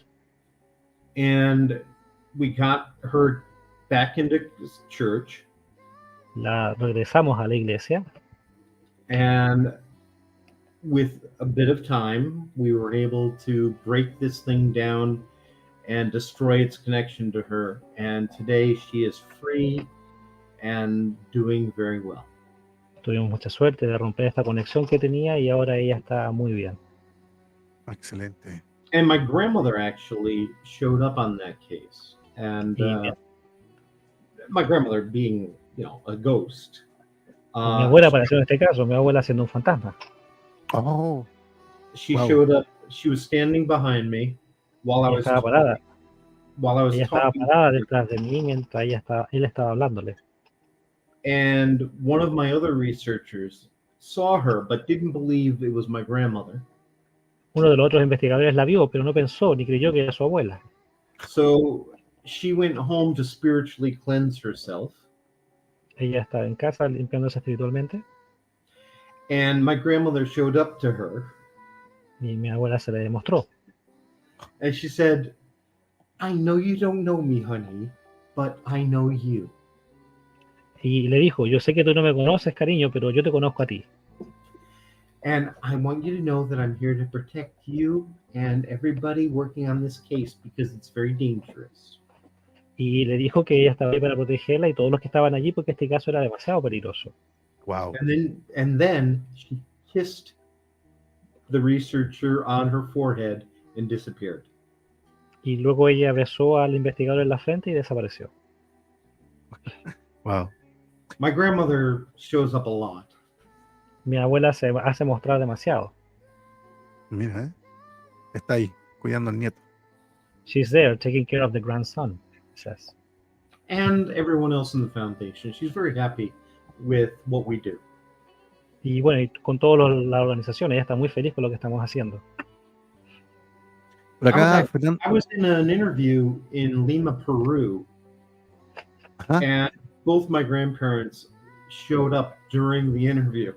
And we got her back into church. La regresamos a la iglesia. And with a bit of time, we were able to break this thing down and destroy its connection to her. And today she is free and doing very well. Tuvimos mucha suerte de romper esta conexión que tenía y ahora ella está muy bien. Excelente. And my grandmother actually showed up on that case. And my grandmother being, a ghost. Mi abuela apareció en este caso, mi abuela siendo un fantasma. Oh. She showed up. She was standing behind me while I was estaba parada. While I was ella estaba parada detrás de mí mientras él estaba hablándole. And one of my other researchers saw her, but didn't believe it was my grandmother. Uno de los otros investigadores la vio, pero no pensó ni creyó que era su abuela. So she went home to spiritually cleanse herself. Ella estaba en casa limpiándose espiritualmente. And my grandmother showed up to her. Y mi abuela se le demostró. And she said, I know you don't know me, honey, but I know you. Y le dijo, yo sé que tú no me conoces, cariño, pero yo te conozco a ti. And I want you to know that I'm here to protect you and everybody working on this case because it's very dangerous. Y le dijo que ella estaba ahí para protegerla y todos los que estaban allí porque este caso era demasiado peligroso. Wow. And then she kissed the researcher on her forehead and disappeared. Y luego ella besó al investigador en la frente y desapareció. Wow. My grandmother shows up a lot. Mi abuela se hace mostrar demasiado. Mira, está ahí, cuidando al nieto. She's there, taking care of the grandson, it says. And everyone else in the foundation. She's very happy with what we do. Y bueno, y con toda la organización, ella está muy feliz con lo que estamos haciendo. Por acá, I was in an interview in Lima, Peru, and both my grandparents showed up during the interview.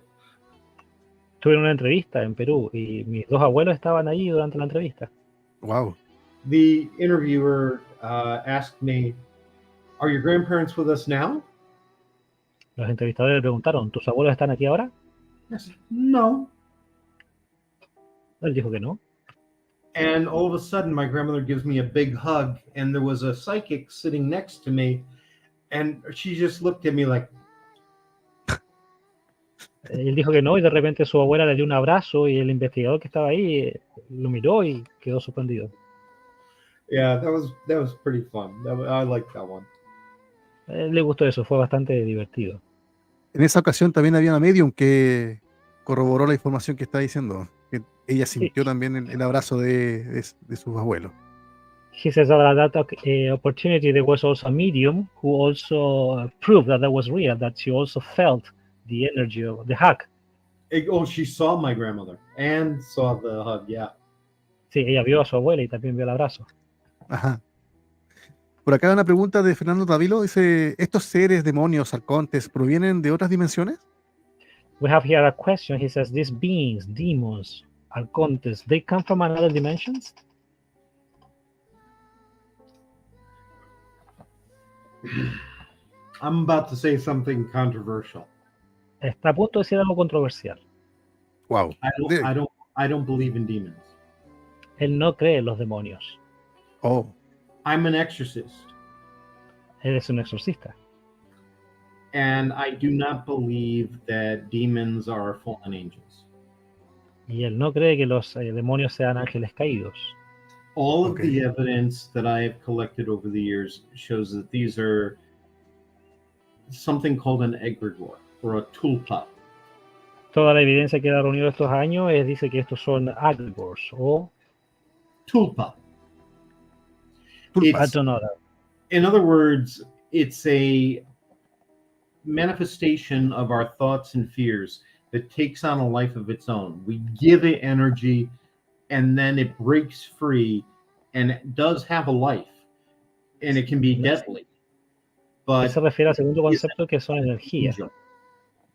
Estuve en una entrevista en Perú y mis dos abuelos estaban allí durante la entrevista. Wow. The interviewer asked me, "Are your grandparents with us now?" Los entrevistadores le preguntaron, ¿tus abuelos están aquí ahora? Yes. No. Él dijo que no. And all of a sudden, my grandmother gives me a big hug, and there was a psychic sitting next to me, and she just looked at me like. Él dijo que no y de repente su abuela le dio un abrazo y el investigador que estaba ahí lo miró y quedó sorprendido. Yeah, that was pretty fun. I liked that one. Le gustó eso, fue bastante divertido. En esa ocasión también había una medium que corroboró la información que está diciendo. Que ella sintió también el abrazo de sus abuelos. He says that at that opportunity there was also a medium who also proved that was real, that she also felt the energy of the hug. She saw my grandmother and saw the hug, yeah. Sí, ella vio a su abuela y también vio el abrazo. Ajá. Por acá una pregunta de Fernando Tavilo, dice, ¿estos seres, demonios, arcontes, provienen de otras dimensiones? We have here a question. He says, these beings, demons, arcontes, they come from another dimensions? I'm about to say something controversial. Está a punto de decir algo controversial. Wow. I don't believe in demons. Él no cree en los demonios. Oh. I'm an exorcist. Él es un exorcista. And I do not believe that demons are fallen angels. Y él no cree que los demonios sean ángeles caídos. All of the evidence that I have collected over the years shows that these are something called an egregore or a tulpa. Toda la evidencia que ha reunido estos años dice que estos son egregores o tulpa. I don't know that. In other words, it's a manifestation of our thoughts and fears that takes on a life of its own. We give it energy, and then it breaks free, and it does have a life, and it can be deadly. But se refiere al segundo concepto, que son energías.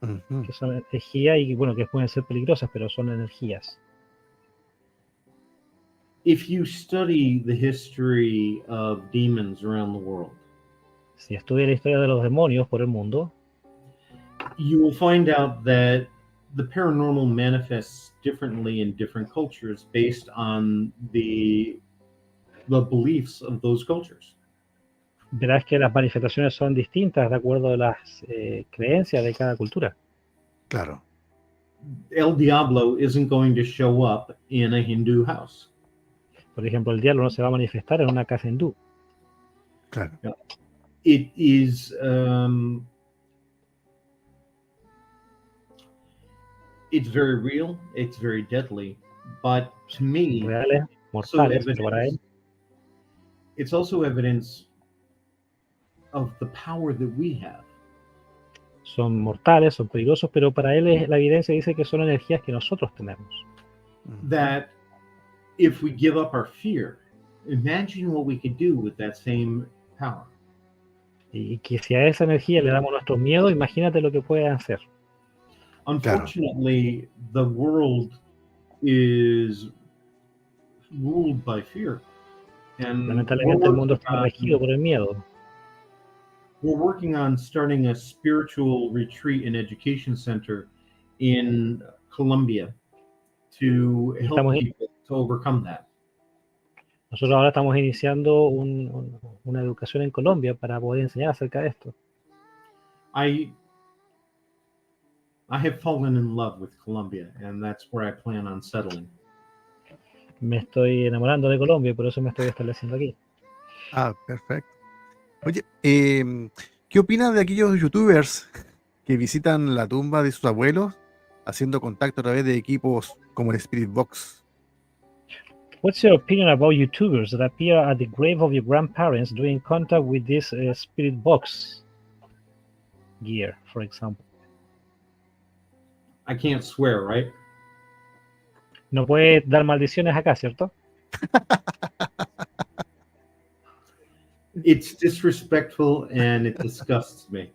Que son energía y bueno, que pueden ser peligrosas, pero son energías. If you study the history of demons around the world, si estudia la historia de los demonios por el mundo, you will find out that the paranormal manifests differently in different cultures based on the beliefs of those cultures. Verás que las manifestaciones son distintas de acuerdo a las creencias de cada cultura. Claro. El Diablo isn't going to show up in a Hindu house. Por ejemplo, el diablo no se va a manifestar en una casa hindú. Claro. It is it's very real, it's very deadly, but to me, reales, mortales, pero para él, it's also evidence of the power that we have. Son mortales, son peligrosos, pero para él la evidencia dice que son energías que nosotros tenemos. That if we give up our fear, imagine what we could do with that same power. Y que si a esa energía le damos nuestro miedo, imagínate lo que puede hacer. Unfortunately, the world is ruled by fear. And Lamentablemente el mundo está regido por el miedo. we're working on starting a spiritual retreat and education center in Colombia to help Estamos- people to overcome that. Nosotros ahora estamos iniciando una educación en Colombia para poder enseñar acerca de esto. I have fallen in love with Colombia, and that's where I plan on settling. Me estoy enamorando de Colombia y por eso me estoy estableciendo aquí. Ah, perfecto. Oye, ¿qué opinas de aquellos youtubers que visitan la tumba de sus abuelos haciendo contacto a través de equipos como el Spirit Box? What's your opinion about YouTubers that appear at the grave of your grandparents doing contact with this spirit box gear, for example? I can't swear, right? No puede dar maldiciones acá, ¿cierto? It's disrespectful and it disgusts me.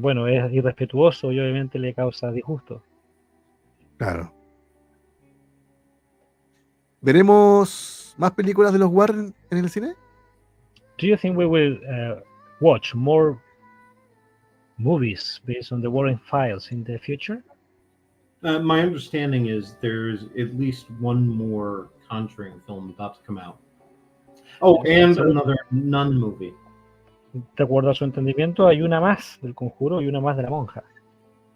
Bueno, es irrespetuoso y obviamente le causa disgusto. Claro. ¿Veremos más películas de los Warren en el cine? Do you think we will watch more movies based on the Warren files in the future? My understanding is there's at least one more Conjuring film about to come out. Oh, and another nun movie. De acuerdo a su entendimiento, hay una más del Conjuro y una más de la monja.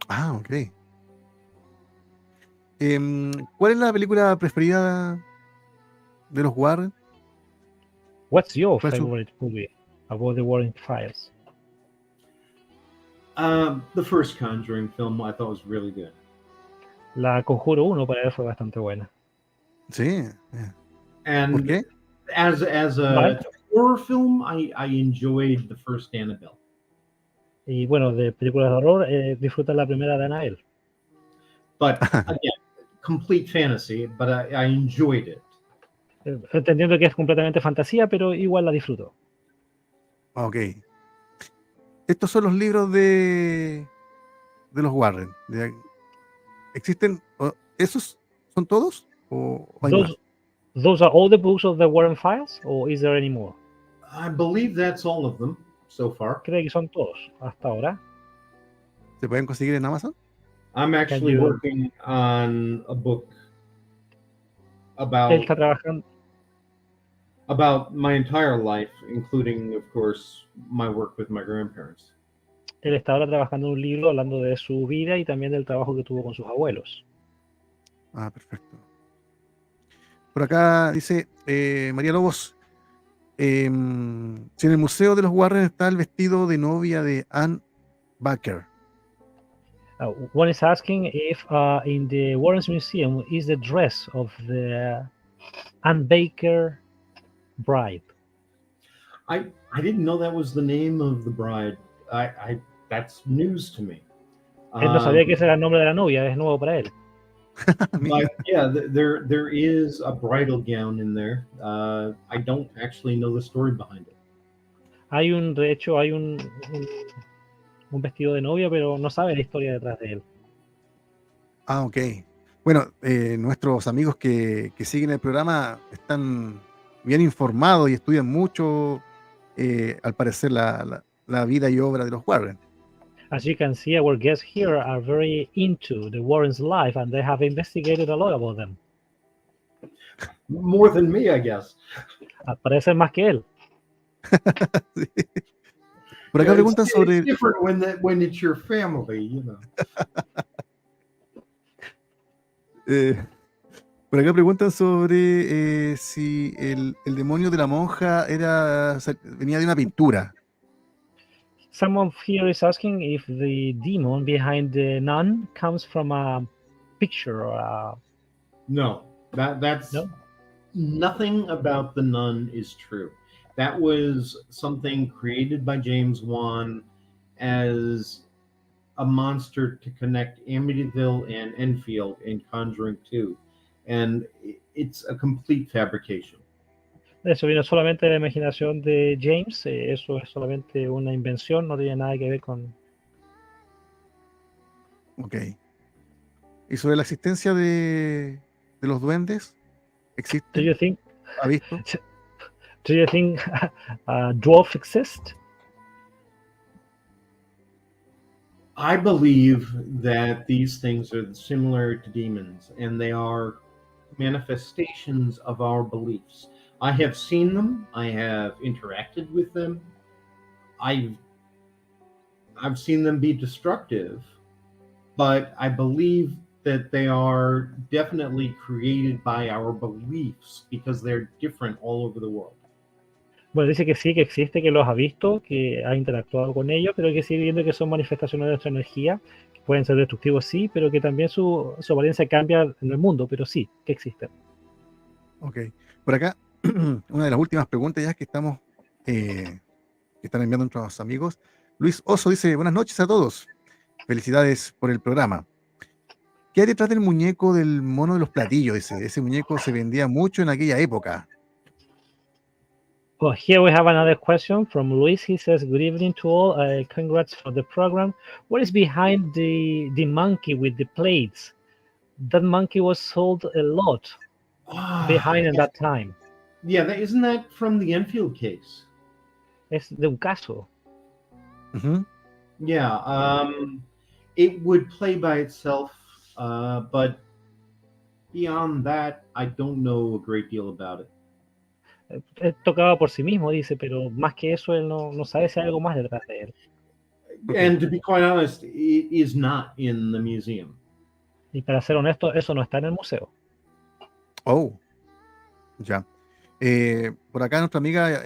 Ah, ok. ¿Cuál es la película preferida de los Warren? What's your ¿Cuál es su- favorite movie about the Warren files? The first Conjuring film I thought was really good. La Conjuro 1 para él fue bastante buena. Sí. And ¿Por qué? as a Right. horror film, I enjoyed the first Annabelle. Y bueno, de películas de horror, disfruta la primera de Annabelle. But again, complete fantasy, but I enjoyed it. Entendiendo que es completamente fantasía, pero igual la disfruto. Ok. Estos son los libros de los Warren. ¿Existen? ¿Esos son todos? ¿O hay más? Those are all the books of the Warren files, or is there any more? I believe that's all of them so far. Creo que son todos hasta ahora. ¿Se pueden conseguir en Amazon? I'm actually you- working on a book Él about está trabajando. my entire life, including, of course, my work with my grandparents. Él está ahora trabajando en un libro hablando de su vida y también del trabajo que tuvo con sus abuelos. Ah, perfecto. Por acá dice María Lobos, si en el Museo de los Warren está el vestido de novia de Anne Baker. One is asking if in the Warren's Museum is the dress of the Anne Baker bride. I didn't know that was the name of the bride. I that's news to me. Él no sabía que ese era el nombre de la novia, es nuevo para él. But yeah, there is a bridal gown in there. I don't actually know the story behind it. De hecho, hay un vestido de novia, pero no sabe la historia detrás de él. Ah, ok. Bueno, nuestros amigos que siguen el programa están bien informados y estudian mucho, al parecer, la vida y obra de los Warren. As you can see, our guests here are very into the Warren's life and they have investigated a lot about them. More than me, I guess. Parecen más que él. Sí. Por acá preguntan sobre... It's different when it's your family, you know. Por acá preguntan sobre si el demonio de la monja venía de una pintura. Someone here is asking if the demon behind the nun comes from a picture or a... No, that's No? nothing about the nun is true. That was something created by James Wan as a monster to connect Amityville and Enfield in Conjuring 2. And it's a complete fabrication. Eso viene solamente de la imaginación de James, eso es solamente una invención, no tiene nada que ver con... Ok. ¿Y sobre la existencia de los duendes? existe? Do you think? ¿Ha visto? Do you think dwarf exist? I believe that these things are similar to demons, and they are manifestations of our beliefs. I have seen them. I have interacted with them. I've seen them be destructive, but I believe that they are definitely created by our beliefs because they're different all over the world. Bueno, dice que sí, que existe, que los ha visto, que ha interactuado con ellos, pero que sigue viendo que son manifestaciones de nuestra energía, que pueden ser destructivos, sí, pero que también su apariencia cambia en el mundo, pero sí, que existen. Ok. Por acá, una de las últimas preguntas ya que estamos, que están enviando nuestros amigos. Luis Oso dice, buenas noches a todos. Felicidades por el programa. ¿Qué hay detrás del muñeco del mono de los platillos? Dice, ese muñeco se vendía mucho en aquella época. Well, here we have another question from Luis. He says, good evening to all. Congrats for the program. What is behind the monkey with the plates? That monkey was sold a lot behind in that time. Yeah, isn't that from the Enfield case? Es de un caso. Mm-hmm. Yeah, it would play by itself, but beyond that, I don't know a great deal about it. Tocaba por sí mismo, dice, pero más que eso, él no sabe si hay algo más detrás de él. And to be quite honest, it is not in the museum. Y para ser honesto, eso no está en el museo. Oh, ya. Por acá nuestra amiga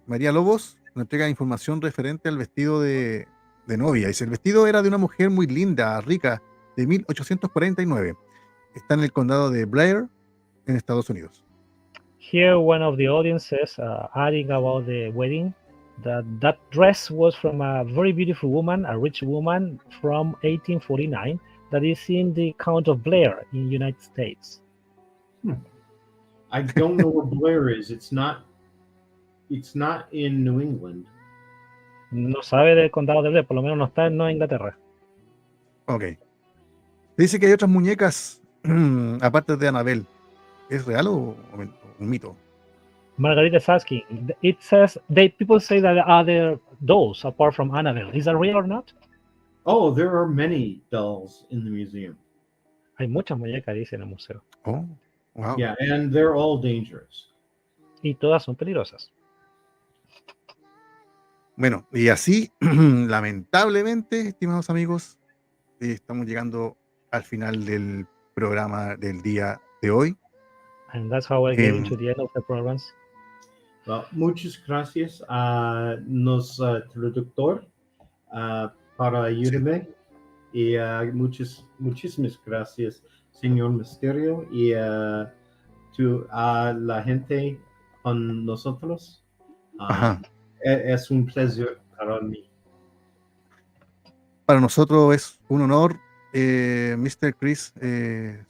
María Lobos nos entrega información referente al vestido de novia. Dice, el vestido era de una mujer muy linda, rica, de 1849. Está en el condado de Blair, en Estados Unidos. Here, one of the audiences adding about the wedding, that dress was from a very beautiful woman, a rich woman from 1849, that is in the Count of Blair in the United States. I don't know where Blair is. It's not in New England. No sabe del condado de Blair, por lo menos no está en Nueva Inglaterra. Ok. Dice que hay otras muñecas aparte de Annabelle. ¿Es real o un mito? Margarita is asking, it says, people say that there are other dolls apart from Annabelle. Is that real or not? Oh, there are many dolls in the museum. Hay muchas muñecas, dice en el museo. Oh, wow. Yeah, and they're all dangerous. Y todas son peligrosas. Bueno, y así, lamentablemente, estimados amigos, estamos llegando al final del programa del día de hoy. And that's how we're getting to the end of the programs. Well, muchas gracias a nuestro traductor para ayudarme y muchísimas gracias, señor Misterio, y a la gente con nosotros. Es un placer para mí. Para nosotros es un honor, Mr. Chris,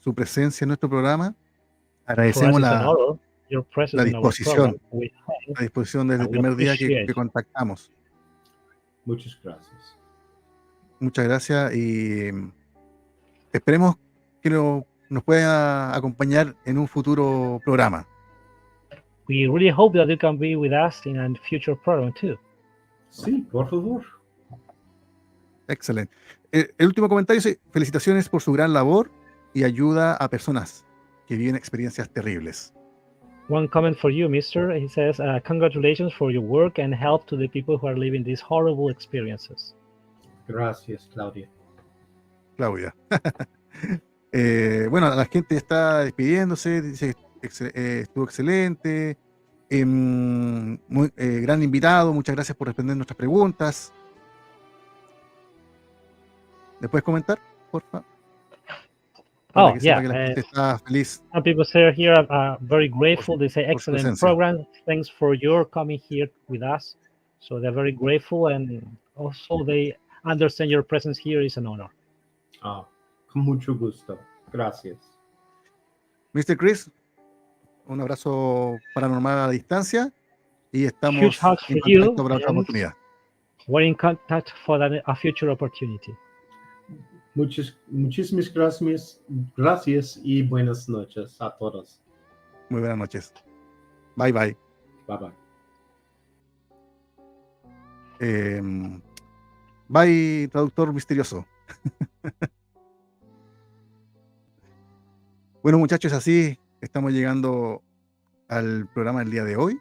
su presencia en nuestro programa. Agradecemos la disposición desde el primer día que contactamos. Muchas gracias. Muchas gracias y esperemos que nos pueda acompañar en un futuro programa. We really hope that you can be with us in a future program too. Sí, por favor. Excelente. El último comentario dice, felicitaciones por su gran labor y ayuda a personas que viven experiencias terribles. One comment for you, Mister. He says, congratulations for your work and help to the people who are living these horrible experiences. Gracias, Claudia. Bueno, la gente está despidiéndose, dice estuvo excelente, gran invitado, muchas gracias por responder nuestras preguntas. ¿Le puedes comentar, por favor? Oh, yeah. Some people say here are very grateful. They say, excellent program. Thanks for your coming here with us. So they're very grateful, and also they understand your presence here is an honor. Con mucho gusto. Gracias. Mr. Chris, un abrazo paranormal a la distancia y estamos Huge hugs en for you, contacto para otra oportunidad. We're in contact for a future opportunity. Muchísimas gracias y buenas noches a todos. Muy buenas noches. Bye, bye. Bye, bye. Bye, traductor misterioso. Bueno, muchachos, así estamos llegando al programa del día de hoy.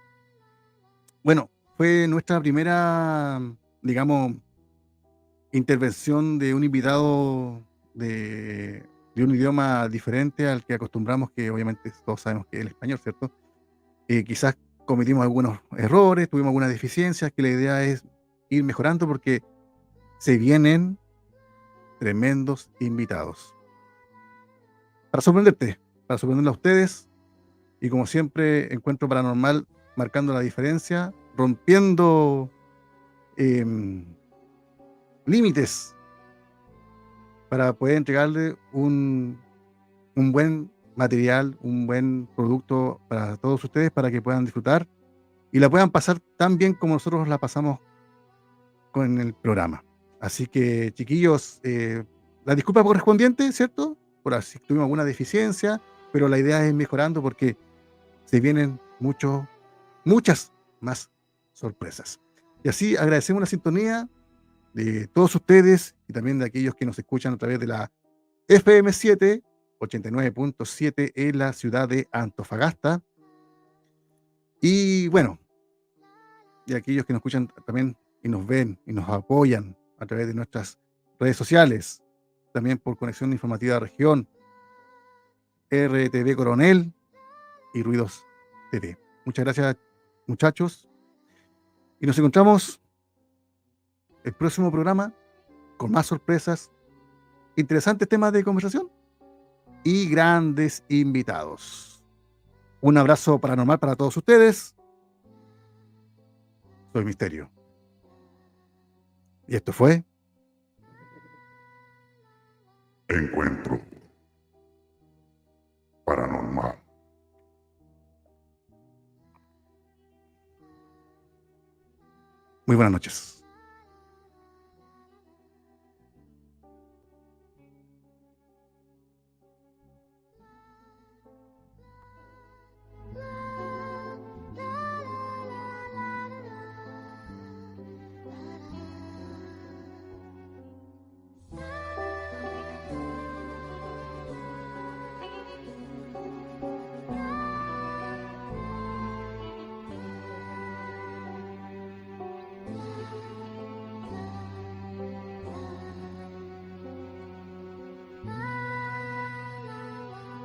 Bueno, fue nuestra primera, digamos, intervención de un invitado de un idioma diferente al que acostumbramos, que obviamente todos sabemos que es el español, ¿cierto? Quizás cometimos algunos errores, tuvimos algunas deficiencias, que la idea es ir mejorando porque se vienen tremendos invitados. Para sorprenderte, para sorprenderle a ustedes, y como siempre, Encuentro Paranormal marcando la diferencia, rompiendo límites para poder entregarle un buen material, un buen producto para todos ustedes, para que puedan disfrutar y la puedan pasar tan bien como nosotros la pasamos con el programa. Así que, chiquillos, la disculpa correspondiente, ¿cierto? Por así tuvimos alguna deficiencia, pero la idea es mejorando porque se vienen muchas más sorpresas. Y así agradecemos la sintonía de todos ustedes y también de aquellos que nos escuchan a través de la FM7 89.7 en la ciudad de Antofagasta. Y bueno, y aquellos que nos escuchan también y nos ven y nos apoyan a través de nuestras redes sociales, también por Conexión Informativa Región, RTV Coronel y Ruidos TV. Muchas gracias, muchachos, y nos encontramos el próximo programa con más sorpresas, interesantes temas de conversación y grandes invitados. Un abrazo paranormal para todos ustedes. Soy Misterio. Y esto fue Encuentro Paranormal. Muy buenas noches.